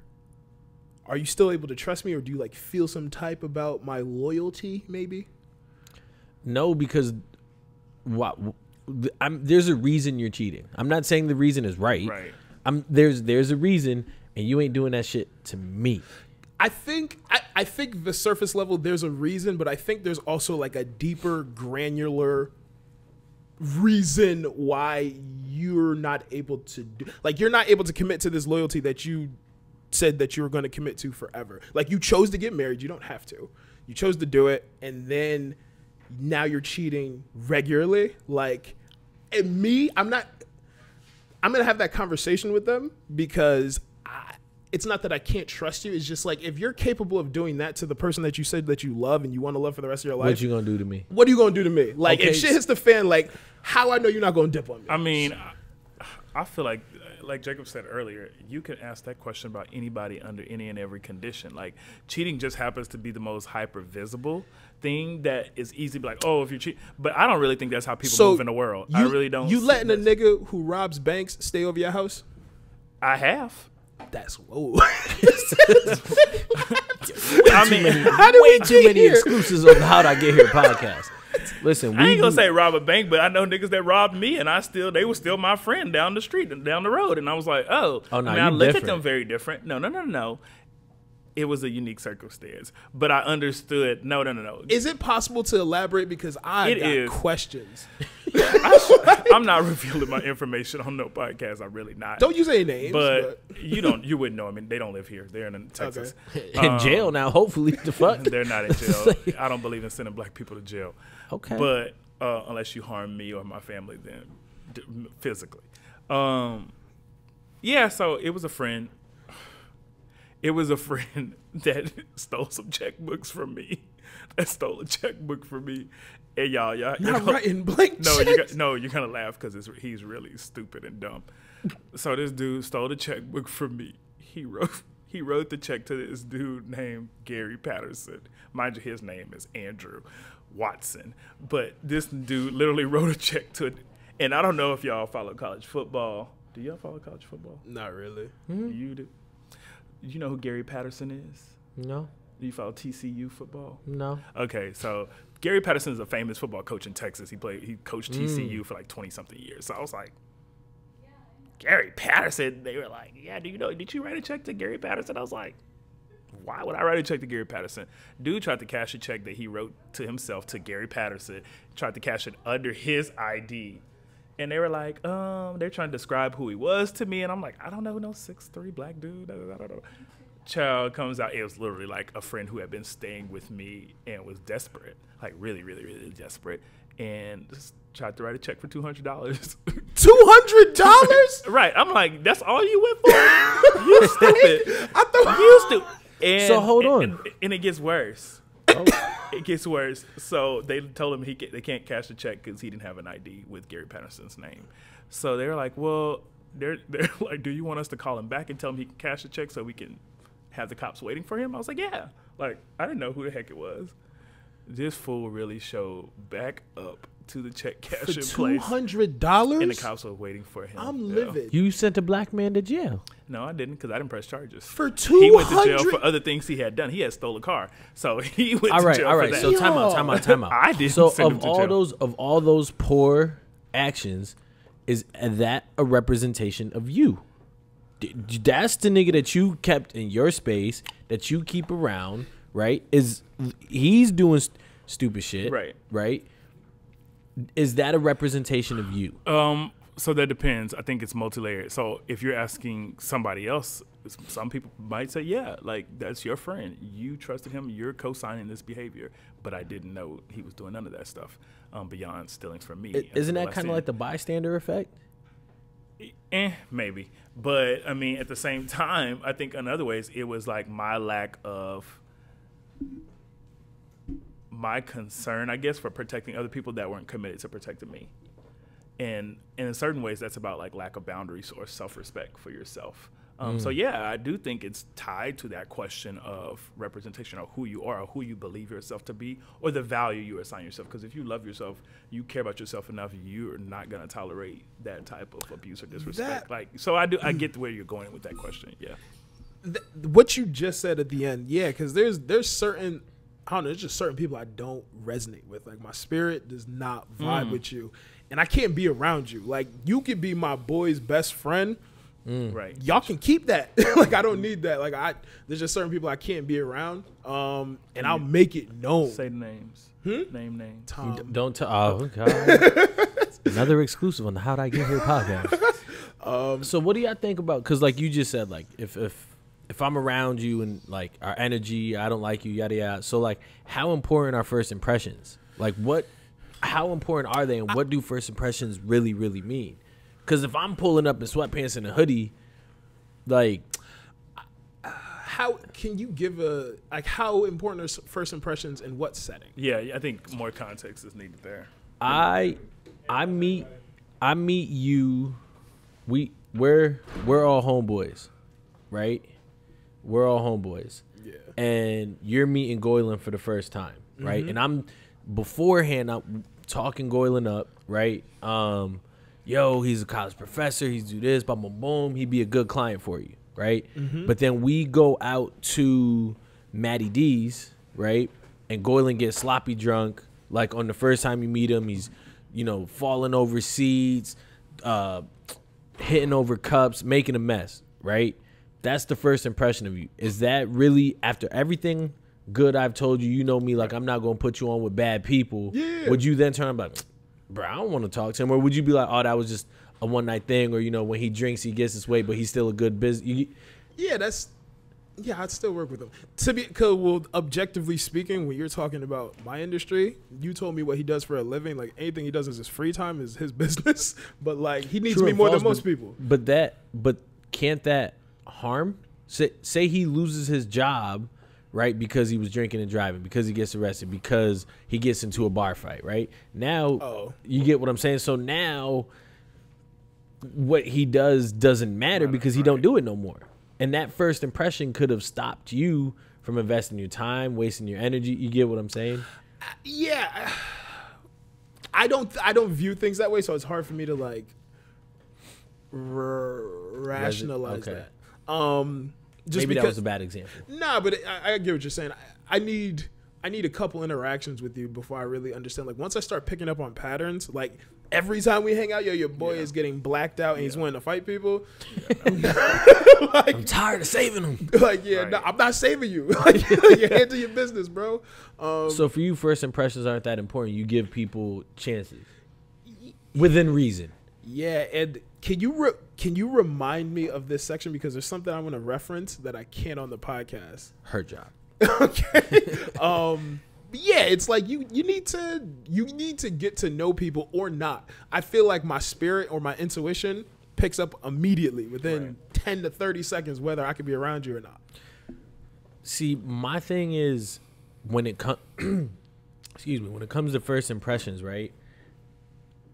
[SPEAKER 2] Are you still able to trust me, or do you like feel some type about my loyalty? Maybe.
[SPEAKER 1] No, because there's a reason you're cheating. I'm not saying the reason is right.
[SPEAKER 3] Right.
[SPEAKER 1] There's a reason, and you ain't doing that shit to me.
[SPEAKER 2] I think the surface level there's a reason, but I think there's also like a deeper, granular reason why you're not able to do. Like, you're not able to commit to this loyalty that you said that you were going to commit to forever. Like, you chose to get married. You don't have to. You chose to do it, and then now you're cheating regularly. Like, and me, I'm going to have that conversation with them because it's not that I can't trust you. It's just like, if you're capable of doing that to the person that you said that you love and you want to love for the rest of your life.
[SPEAKER 1] What you going to do to me?
[SPEAKER 2] What are you going to do to me? Like, if shit hits the fan, like, how I know you're not going to dip on me?
[SPEAKER 3] I mean, I feel like Jacob said earlier, you can ask that question about anybody under any and every condition. Like, cheating just happens to be the most hyper visible thing that is easy to be like, oh, if you cheat. But I don't really think that's how people move in the world. I really don't.
[SPEAKER 2] You letting a nigga who robs banks stay over your house?
[SPEAKER 3] I have.
[SPEAKER 2] That's whoa.
[SPEAKER 1] I mean, way too many exclusives on the How Did I Get Here podcast. Listen,
[SPEAKER 3] I ain't gonna say rob a bank, but I know niggas that robbed me, and they were still my friend down the street and down the road, and I was like, oh,
[SPEAKER 1] no,
[SPEAKER 3] I look at them very different. No. It was a unique circumstance, but I understood. No.
[SPEAKER 2] Is it possible to elaborate, because I got questions?
[SPEAKER 3] I'm not revealing my information on no podcast. I'm really not.
[SPEAKER 2] Don't use any names,
[SPEAKER 3] but you wouldn't know. I mean, they don't live here. They're in Texas.
[SPEAKER 1] Okay. In jail now, hopefully. The fuck?
[SPEAKER 3] They're not in jail. I don't believe in sending black people to jail.
[SPEAKER 1] Okay.
[SPEAKER 3] But unless you harm me or my family, then physically. Yeah, so it was a friend. It was a friend that stole some checkbooks from me. That stole a checkbook from me. And y'all
[SPEAKER 2] not writing blank checks.
[SPEAKER 3] You're gonna laugh because he's really stupid and dumb. So this dude stole the checkbook from me. He wrote the check to this dude named Gary Patterson. Mind you, his name is Andrew Watson. But this dude literally wrote a check to it. And I don't know if y'all follow college football, Do y'all follow college football?
[SPEAKER 2] Not really.
[SPEAKER 3] You do. You know who Gary Patterson is?
[SPEAKER 1] No.
[SPEAKER 3] Do you follow TCU football?
[SPEAKER 1] No.
[SPEAKER 3] Okay, so Gary Patterson is a famous football coach in Texas. He coached TCU for like 20-something years. So I was like, Gary Patterson? They were like, yeah, did you write a check to Gary Patterson? I was like, why would I write a check to Gary Patterson? Dude tried to cash a check that he wrote to himself to Gary Patterson, tried to cash it under his ID. And they were like, they're trying to describe who he was to me. And I'm like, I don't know, no 6'3" black dude. I don't know. Child comes out. It was literally like a friend who had been staying with me and was desperate, like really, really, really desperate. And just tried to write a check for $200.
[SPEAKER 2] $200?
[SPEAKER 3] Right. I'm like, that's all you went for? You stupid.
[SPEAKER 2] I thought
[SPEAKER 3] you stupid. And,
[SPEAKER 1] so hold on.
[SPEAKER 3] And it gets worse. It gets worse. So they told him they can't cash the check because he didn't have an ID with Gary Patterson's name. So they were like, well, they're like, do you want us to call him back and tell him he can cash the check so we can have the cops waiting for him? I was like, yeah. Like, I didn't know who the heck it was. This fool really showed back up to the check cashing place.
[SPEAKER 2] $200?
[SPEAKER 3] And the cops were waiting for him.
[SPEAKER 2] I'm livid.
[SPEAKER 1] You sent a black man to jail.
[SPEAKER 3] No, I didn't, because I didn't press charges.
[SPEAKER 2] For $200?
[SPEAKER 3] He went to jail for other things he had done. He had stole a car, so he went to jail for that.
[SPEAKER 1] So time out.
[SPEAKER 3] I didn't.
[SPEAKER 1] So
[SPEAKER 3] send him to jail.
[SPEAKER 1] of all those poor actions, is that a representation of you? That's the nigga that you kept in your space, that you keep around, right? He's doing stupid shit, right? Is that a representation of you?
[SPEAKER 3] So that depends. I think it's multi-layered. So if you're asking somebody else, some people might say, yeah, like, that's your friend. You trusted him. You're co-signing this behavior. But I didn't know he was doing none of that stuff beyond stealing from me.
[SPEAKER 1] Isn't that kind of like the bystander effect?
[SPEAKER 3] Maybe. But, I mean, at the same time, I think in other ways, it was like my lack of my concern, I guess, for protecting other people that weren't committed to protecting me. And in certain ways, that's about like lack of boundaries or self-respect for yourself. So yeah, I do think it's tied to that question of representation of who you are or who you believe yourself to be, or the value you assign yourself. Because if you love yourself, you care about yourself enough, you're not going to tolerate that type of abuse or disrespect. So I get where you're going with that question. Yeah.
[SPEAKER 2] What you just said at the end, yeah, because there's certain, I don't know, there's just certain people I don't resonate with. Like, my spirit does not vibe with you, and I can't be around you. Like, you could be my boy's best friend.
[SPEAKER 3] Right.
[SPEAKER 2] Y'all can keep that. Like, I don't need that. Like, there's just certain people I can't be around. And I'll make it known.
[SPEAKER 3] Say names. Name names.
[SPEAKER 2] Tom.
[SPEAKER 1] Don't tell. Oh God. Another exclusive on the How'd I Get Here podcast. So what do y'all think about? Because like you just said, like if I'm around you and like our energy, I don't like you, yada yada. So like, how important are first impressions? Like how important are they, and what do first impressions really, really mean? Because if I'm pulling up in sweatpants and a hoodie, like,
[SPEAKER 2] how can you give how important are first impressions in what setting?
[SPEAKER 3] Yeah, I think more context is needed there.
[SPEAKER 1] I meet you. We're all homeboys, right? We're all homeboys.
[SPEAKER 2] Yeah.
[SPEAKER 1] And you're meeting Goylan for the first time, right? And I'm talking Goylan up, right? Yo, he's a college professor. He's do this, boom, boom, boom. He'd be a good client for you, right? But then we go out to Matty D's, right? And Goylan gets sloppy drunk. Like, on the first time you meet him, he's, falling over seats, hitting over cups, making a mess, right? That's the first impression of you. Is that really, after everything good I've told you, you know me, like, I'm not going to put you on with bad people. Yeah. Would you then turn and be like, bro, I don't want to talk to him? Or would you be like, oh, that was just a one-night thing? Or, when he drinks, he gets his way, but he's still a good business.
[SPEAKER 2] I'd still work with him. Because objectively speaking, when you're talking about my industry, you told me what he does for a living. Like, anything he does in his free time is his business. But, like, he needs me more than most people.
[SPEAKER 1] But can't that harm? Say he loses his job, right, because he was drinking and driving, because he gets arrested, because he gets into a bar fight, right? Now, you get what I'm saying? So now what he does doesn't matter because he don't do it no more. And that first impression could have stopped you from investing your time, wasting your energy. You get what I'm saying?
[SPEAKER 2] Yeah. I don't view things that way, so it's hard for me to, like, rationalize
[SPEAKER 1] okay.
[SPEAKER 2] that. Just
[SPEAKER 1] maybe
[SPEAKER 2] because,
[SPEAKER 1] that was a bad example.
[SPEAKER 2] Nah, but I get what you're saying. I need a couple interactions with you before I really understand. Like once I start picking up on patterns, like every time we hang out, your boy is getting blacked out and he's wanting to fight people.
[SPEAKER 1] Like, I'm tired of saving him.
[SPEAKER 2] Like, no, I'm not saving you. Like, you handle your business, bro.
[SPEAKER 1] So for you, first impressions aren't that important. You give people chances within reason.
[SPEAKER 2] Yeah, and can you remind me of this section, because there's something I want to reference that I can't on the podcast.
[SPEAKER 1] Her job.
[SPEAKER 2] Okay. Yeah, it's like you need to get to know people or not. I feel like my spirit or my intuition picks up immediately within 10 to 30 seconds whether I could be around you or not.
[SPEAKER 1] See, my thing is when it comes when it comes to first impressions, right?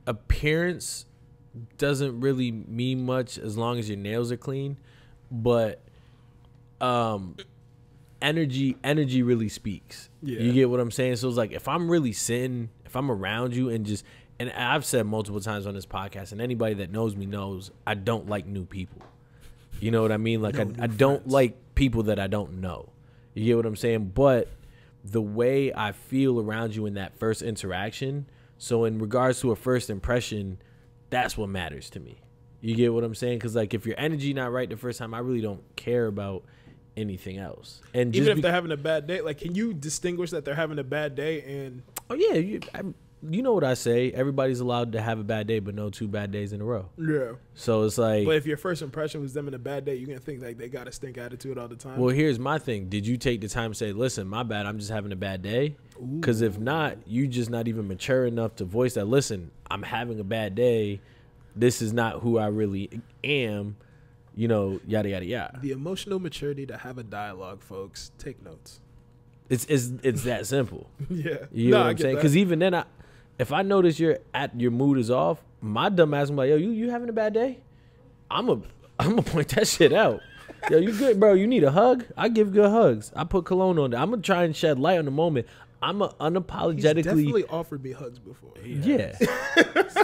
[SPEAKER 1] Appearance doesn't really mean much as long as your nails are clean, but energy really speaks. Yeah. You get what I'm saying? So it's like if I'm really sitting, if I'm around you and I've said multiple times on this podcast, and anybody that knows me knows I don't like new people. You know what I mean? Like I don't like people that I don't know. You get what I'm saying? But the way I feel around you in that first interaction, so in regards to a first impression, that's what matters to me. You get what I'm saying? Because like if your energy not right the first time, I really don't care about anything else. And
[SPEAKER 2] even if they're having a bad day, like can you distinguish that they're having a bad day? And
[SPEAKER 1] oh yeah, you know what I say. Everybody's allowed to have a bad day, but no 2 bad days in a row.
[SPEAKER 2] Yeah.
[SPEAKER 1] So it's like.
[SPEAKER 2] But if your first impression was them in a bad day, you're gonna think like they got a stink attitude all the time.
[SPEAKER 1] Well, here's my thing. Did you take the time to say, "Listen, my bad. I'm just having a bad day"? Because if not, you just not even mature enough to voice that. Listen, I'm having a bad day. This is not who I really am. You know, yada yada yada.
[SPEAKER 2] The emotional maturity to have a dialogue, folks. Take notes.
[SPEAKER 1] It's that simple.
[SPEAKER 2] Yeah.
[SPEAKER 1] You know what I'm saying? Because even then, if I notice your mood is off, my dumb ass, I'm like, yo, you having a bad day? I'm gonna point that shit out. Yo, you good, bro? You need a hug? I give good hugs. I put cologne on there. I'm gonna try and shed light on the moment. I'm a unapologetically. He's
[SPEAKER 2] definitely offered me hugs before.
[SPEAKER 1] Yeah.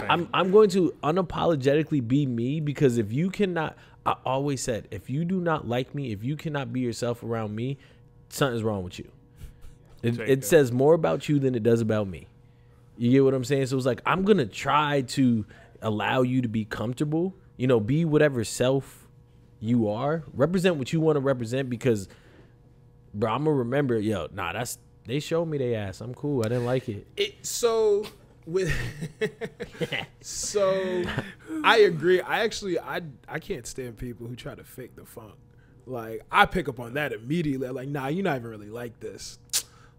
[SPEAKER 1] I'm going to unapologetically be me, because if you cannot, I always said, if you do not like me, if you cannot be yourself around me, something's wrong with you. It says more about you than it does about me. You get what I'm saying? So it's like, I'm going to try to allow you to be comfortable, you know, be whatever self you are, represent what you want to represent, because, bro, I'm going to remember, they showed me they ass. I'm cool. I didn't like it.
[SPEAKER 2] So I agree. I can't stand people who try to fake the funk. Like, I pick up on that immediately. Like, nah, you're not even really like this.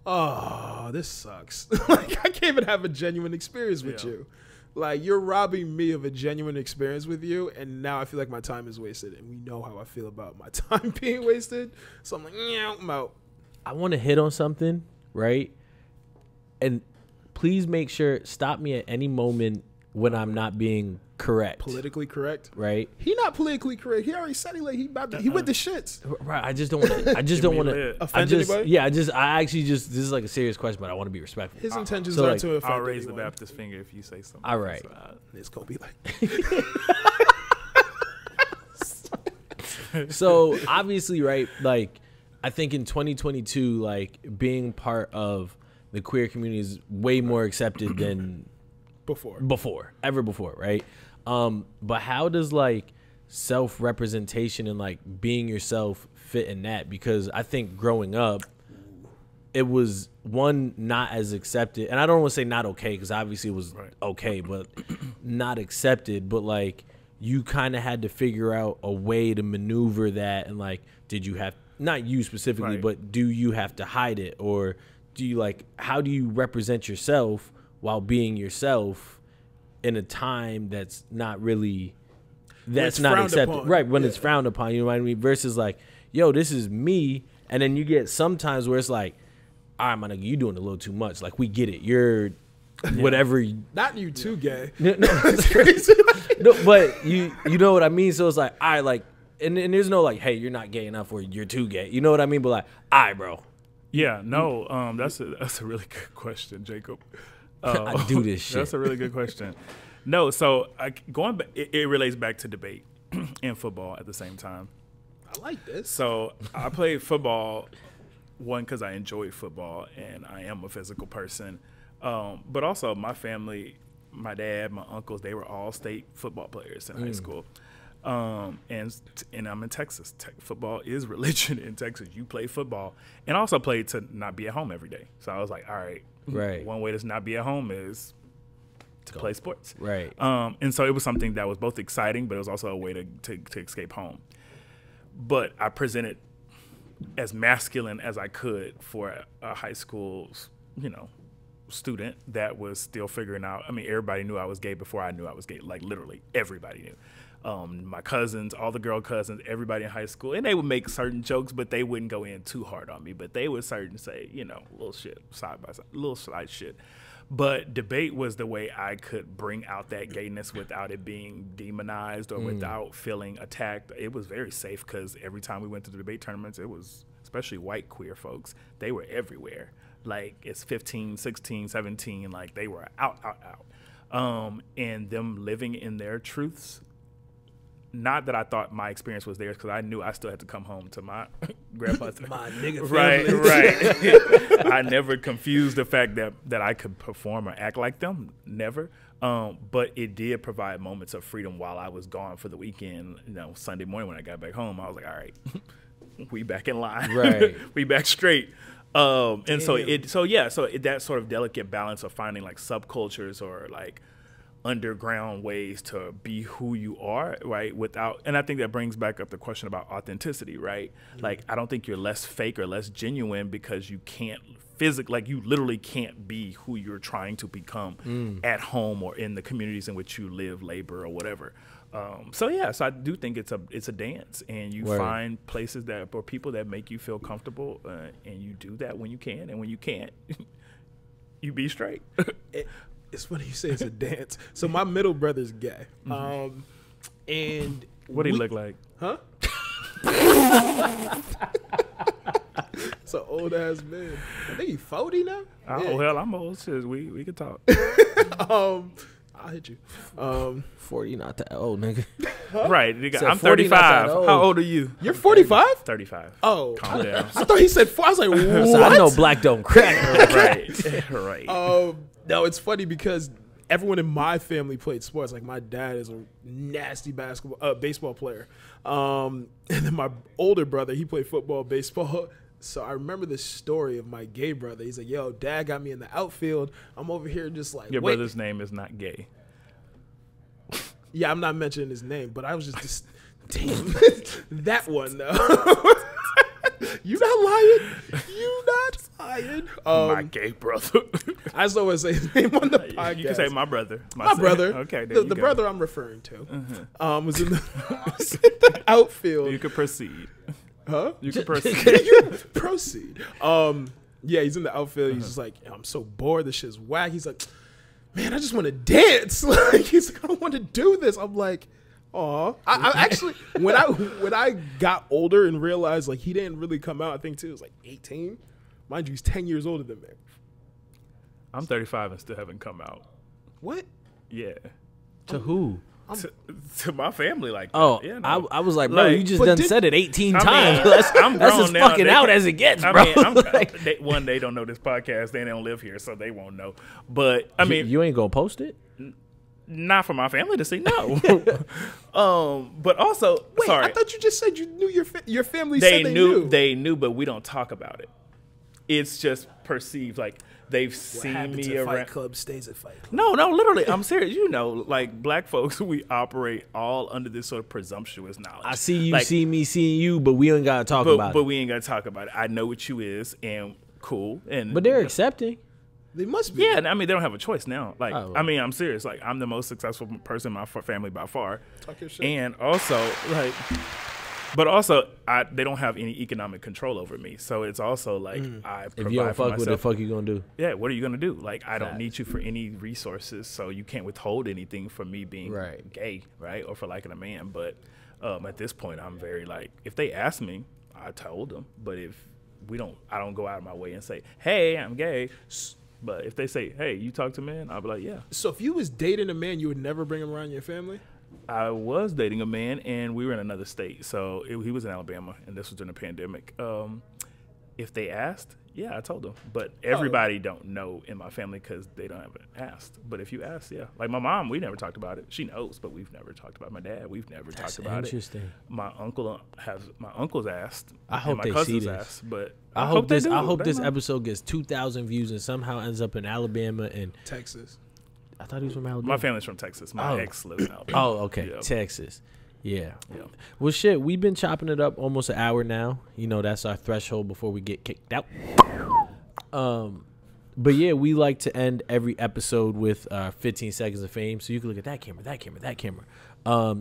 [SPEAKER 2] Oh, this sucks. Like, I can't even have a genuine experience with you. Like, you're robbing me of a genuine experience with you, and now I feel like my time is wasted. And we know how I feel about my time being wasted. So I'm like, I'm out.
[SPEAKER 1] I want to hit on something, right? And please make sure, stop me at any moment when I'm not being correct.
[SPEAKER 2] Politically correct?
[SPEAKER 1] Right?
[SPEAKER 2] He not politically correct. He already said he went to shits.
[SPEAKER 1] Right. I just don't want to
[SPEAKER 2] offend anybody?
[SPEAKER 1] Yeah, this is like a serious question, but I want to be respectful.
[SPEAKER 2] His intentions are to offend
[SPEAKER 3] I'll raise
[SPEAKER 2] anyone.
[SPEAKER 3] the Baptist finger if you say something.
[SPEAKER 1] All right.
[SPEAKER 2] It's going to be like.
[SPEAKER 1] So obviously, right, like, I think in 2022, like, being part of the queer community is way more accepted than ever before, right? But how does, like, self-representation and, like, being yourself fit in that? Because I think growing up, it was, one, not as accepted, and I don't want to say not okay, because obviously it was okay, but not accepted, but, like, you kind of had to figure out a way to maneuver that, and, like, did you have, not you specifically, but do you have to hide it, or do you, like, how do you represent yourself while being yourself in a time that's not really, that's not accepted, right? When it's frowned upon, you know what I mean? Versus like, yo, this is me, and then you get sometimes where it's like, all right, my nigga, you doing a little too much. Like, we get it. You're whatever.
[SPEAKER 2] Not you too gay.
[SPEAKER 1] No, it's crazy. No, but you know what I mean? So it's like, all right, like, and there's no like, hey, you're not gay enough or you're too gay. You know what I mean? But like, all right, bro.
[SPEAKER 3] Yeah, no, that's a really good question, Jacob.
[SPEAKER 1] I do this shit.
[SPEAKER 3] That's a really good question. No, so going back, it relates back to debate and football at the same time.
[SPEAKER 2] I like this.
[SPEAKER 3] So I played football, one, because I enjoyed football and I am a physical person. But also my family, my dad, my uncles, they were all state football players in high school. And I'm in Texas. Football is religion in Texas. You play football, and also played to not be at home every day. So I was like, all right, one way to not be at home is to play sports.
[SPEAKER 1] Right.
[SPEAKER 3] And so it was something that was both exciting, but it was also a way to escape home. But I presented as masculine as I could for a high school, student that was still figuring out. I mean, everybody knew I was gay before I knew I was gay. Like literally everybody knew. My cousins, all the girl cousins, everybody in high school, and they would make certain jokes, but they wouldn't go in too hard on me. But they would certainly say, little shit, side by side, little side shit. But debate was the way I could bring out that gayness without it being demonized or without feeling attacked. It was very safe because every time we went to the debate tournaments, it was, especially white queer folks, they were everywhere. Like it's 15, 16, 17, like they were out. And them living in their truths. Not that I thought my experience was theirs, because I knew I still had to come home to my grandmother.
[SPEAKER 2] My nigga
[SPEAKER 3] family. Right. I never confused the fact that I could perform or act like them. Never. But it did provide moments of freedom while I was gone for the weekend. Sunday morning when I got back home, I was like, all right, we back in line.
[SPEAKER 1] Right.
[SPEAKER 3] We back straight. And so that sort of delicate balance of finding like subcultures or like underground ways to be who you are, right? And I think that brings back up the question about authenticity, right? Like, I don't think you're less fake or less genuine because you can't like you literally can't be who you're trying to become at home or in the communities in which you live, labor, or whatever. So I do think it's a dance, and you find places or people that make you feel comfortable, and you do that when you can, and when you can't, you be straight.
[SPEAKER 2] It's funny you say it's a dance. So my middle brother's gay. And
[SPEAKER 3] what do he look like?
[SPEAKER 2] Huh? It's an old ass man. I think he's 40 now.
[SPEAKER 3] Oh well, I'm old. Shit, we can talk.
[SPEAKER 2] I'll hit you.
[SPEAKER 1] 40, not that old, nigga.
[SPEAKER 3] Huh? Right. I'm 35. How old are you?
[SPEAKER 2] You're 45?
[SPEAKER 3] 35.
[SPEAKER 2] Oh.
[SPEAKER 3] Calm down.
[SPEAKER 2] I thought he said 4. I was like, what?
[SPEAKER 1] So I know black don't crack.
[SPEAKER 3] Right.
[SPEAKER 2] No, it's funny because everyone in my family played sports. Like my dad is a nasty baseball player. And then my older brother, he played football, baseball. So I remember the story of my gay brother. He's like, yo, dad got me in the outfield. I'm over here just like,
[SPEAKER 3] your brother's name is not gay.
[SPEAKER 2] Yeah, I'm not mentioning his name, but I was just damn, that one though. You not lying. You not lying.
[SPEAKER 3] My gay brother.
[SPEAKER 2] I just always say his name on the podcast.
[SPEAKER 3] You can say my brother.
[SPEAKER 2] My brother.
[SPEAKER 3] Okay,
[SPEAKER 2] the brother I'm referring to was in the outfield.
[SPEAKER 3] You could proceed.
[SPEAKER 2] Huh?
[SPEAKER 3] You can proceed.
[SPEAKER 2] Proceed. Yeah, he's in the outfield. He's just like, I'm so bored. This shit's whack. He's like, man, I just want to dance. Like, he's like, I don't want to do this. I'm like, aw. I actually, when I got older and realized like he didn't really come out, I think too, it was like 18. Mind you, he's 10 years older than me.
[SPEAKER 3] I'm 35 and still haven't come out.
[SPEAKER 2] What?
[SPEAKER 3] Yeah.
[SPEAKER 1] To who?
[SPEAKER 3] To my family, like
[SPEAKER 1] oh,
[SPEAKER 3] yeah, no.
[SPEAKER 1] I was like, bro, you just done said it 18 times.
[SPEAKER 3] I'm
[SPEAKER 1] that's
[SPEAKER 3] grown
[SPEAKER 1] as
[SPEAKER 3] now.
[SPEAKER 1] fucking out as it gets, bro.
[SPEAKER 3] They don't know this podcast. They don't live here, so they won't know. But I mean,
[SPEAKER 1] you ain't gonna post it?
[SPEAKER 3] Not for my family to see, no. But also,
[SPEAKER 2] wait,
[SPEAKER 3] sorry,
[SPEAKER 2] I thought you just said you knew your family. They knew.
[SPEAKER 3] They knew, but we don't talk about it. It's just perceived, like. They've seen me around.
[SPEAKER 2] Fight Club stays at Fight Club.
[SPEAKER 3] No, literally, I'm serious. Like black folks, we operate all under this sort of presumptuous knowledge.
[SPEAKER 1] I see you, see me, seeing you, but we ain't gotta talk about it.
[SPEAKER 3] But we ain't gotta talk about it. I know what you is, and cool. But
[SPEAKER 1] they're accepting.
[SPEAKER 2] They must be.
[SPEAKER 3] Yeah, I mean, they don't have a choice now. Like, I mean, I'm serious. Like, I'm the most successful person in my family by far.
[SPEAKER 2] Talk your shit.
[SPEAKER 3] And also, like. But also, they don't have any economic control over me. So it's also like I provide for myself.
[SPEAKER 1] If you don't fuck with the fuck you gonna do?
[SPEAKER 3] Yeah, what are you gonna do? Like, I don't need you for any resources, so you can't withhold anything from me being gay, right? Or for liking a man. But at this point, I'm very like, if they ask me, I told them. But if I don't go out of my way and say, hey, I'm gay. But if they say, hey, you talk to men, I'll be like, yeah.
[SPEAKER 2] So if you was dating a man, you would never bring him around your family?
[SPEAKER 3] I was dating a man, and we were in another state. So he was in Alabama, and this was during the pandemic. If they asked, yeah, I told them. But everybody don't know in my family because they don't ever asked. But if you ask, yeah. Like my mom, we never talked about it. She knows, but we've never talked about it. My dad, we've never talked about
[SPEAKER 1] interesting.
[SPEAKER 3] it. My uncles asked.
[SPEAKER 1] I hope they see this.
[SPEAKER 3] Asked, but
[SPEAKER 1] I hope this episode gets 2,000 views and somehow ends up in Alabama and
[SPEAKER 2] Texas.
[SPEAKER 1] I thought he was from Alabama.
[SPEAKER 3] My family's from Texas. My ex lives in Alabama.
[SPEAKER 1] Oh, okay. Yeah. Texas. Yeah. Well, shit, we've been chopping it up almost an hour now. You know, that's our threshold before we get kicked out. But yeah, we like to end every episode with 15 seconds of fame. So you can look at that camera, that camera, that camera.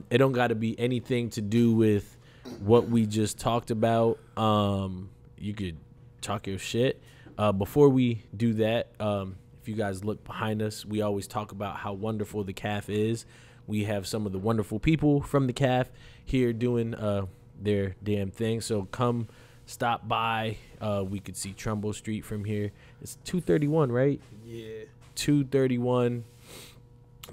[SPEAKER 1] It don't got to be anything to do with what we just talked about. You could talk your shit. Before we do that, if you guys look behind us, we always talk about how wonderful the CAF is. We have some of the wonderful people from the CAF here doing their damn thing. So come stop by. We could see Trumbull Street from here. It's 231, right?
[SPEAKER 2] Yeah.
[SPEAKER 1] 231.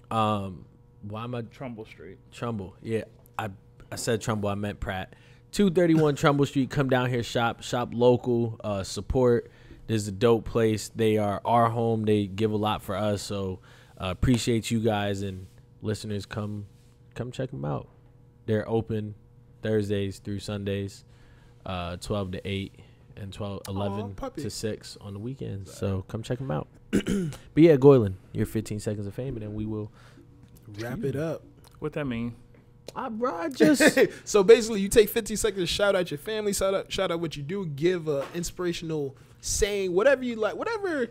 [SPEAKER 1] Why am I
[SPEAKER 3] Trumbull Street?
[SPEAKER 1] Trumbull. Yeah. I said Trumbull. I meant Pratt. 231 Trumbull Street. Come down here, shop local, support. This is a dope place. They are our home. They give a lot for us. So appreciate you guys and listeners. Come check them out. They're open Thursdays through Sundays, 12 to 8 and 11 to 6 on the weekends. Right. So come check them out. But yeah, Goylan, your 15 seconds of fame, and then we will
[SPEAKER 2] wrap it up.
[SPEAKER 3] What that mean?
[SPEAKER 1] Bro, I just
[SPEAKER 2] so basically you take 15 seconds to shout out your family, shout out what you do, give a inspirational saying, whatever you like, whatever,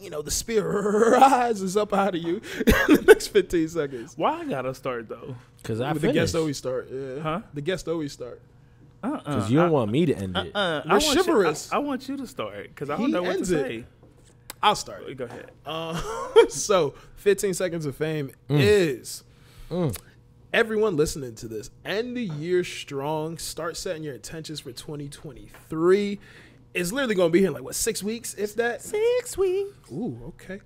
[SPEAKER 2] you know, the spirit rises up out of you in the next 15 seconds.
[SPEAKER 3] Why I gotta start though?
[SPEAKER 1] Because
[SPEAKER 2] the guests always start. Yeah.
[SPEAKER 3] Huh?
[SPEAKER 2] The guests always start.
[SPEAKER 1] Because you don't want me to end it.
[SPEAKER 2] We're chivalrous.
[SPEAKER 3] I want you to start because I don't know what to say.
[SPEAKER 2] I'll start.
[SPEAKER 3] Go ahead.
[SPEAKER 2] So 15 seconds of fame is everyone listening to this. End the year strong. Start setting your intentions for 2023. It's literally going to be here in like, what, 6 weeks, if that?
[SPEAKER 1] 6 weeks.
[SPEAKER 2] Ooh, okay.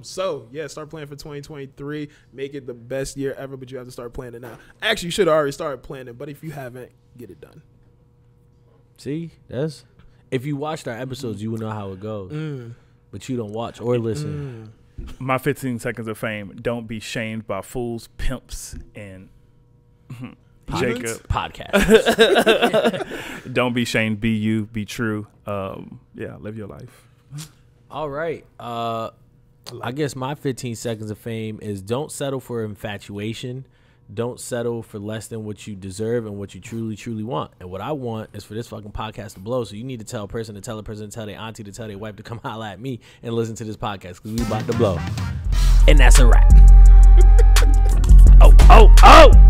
[SPEAKER 2] So, yeah, start planning for 2023. Make it the best year ever, but you have to start planning now. Actually, you should have already started planning, but if you haven't, get it done.
[SPEAKER 1] See, if you watched our episodes, you would know how it goes. But you don't watch or listen.
[SPEAKER 3] My 15 seconds of fame, don't be shamed by fools, pimps, and Jacob.
[SPEAKER 1] Podcast.
[SPEAKER 3] Don't be shamed. Be you. Be true. Yeah, live your life.
[SPEAKER 1] All right. I guess my 15 seconds of fame is don't settle for infatuation. Don't settle for less than what you deserve and what you truly, truly want. And what I want is for this fucking podcast to blow. So you need to tell a person to tell a person to tell their auntie to tell their wife to come holla at me and listen to this podcast because we about to blow. And that's a wrap. Oh.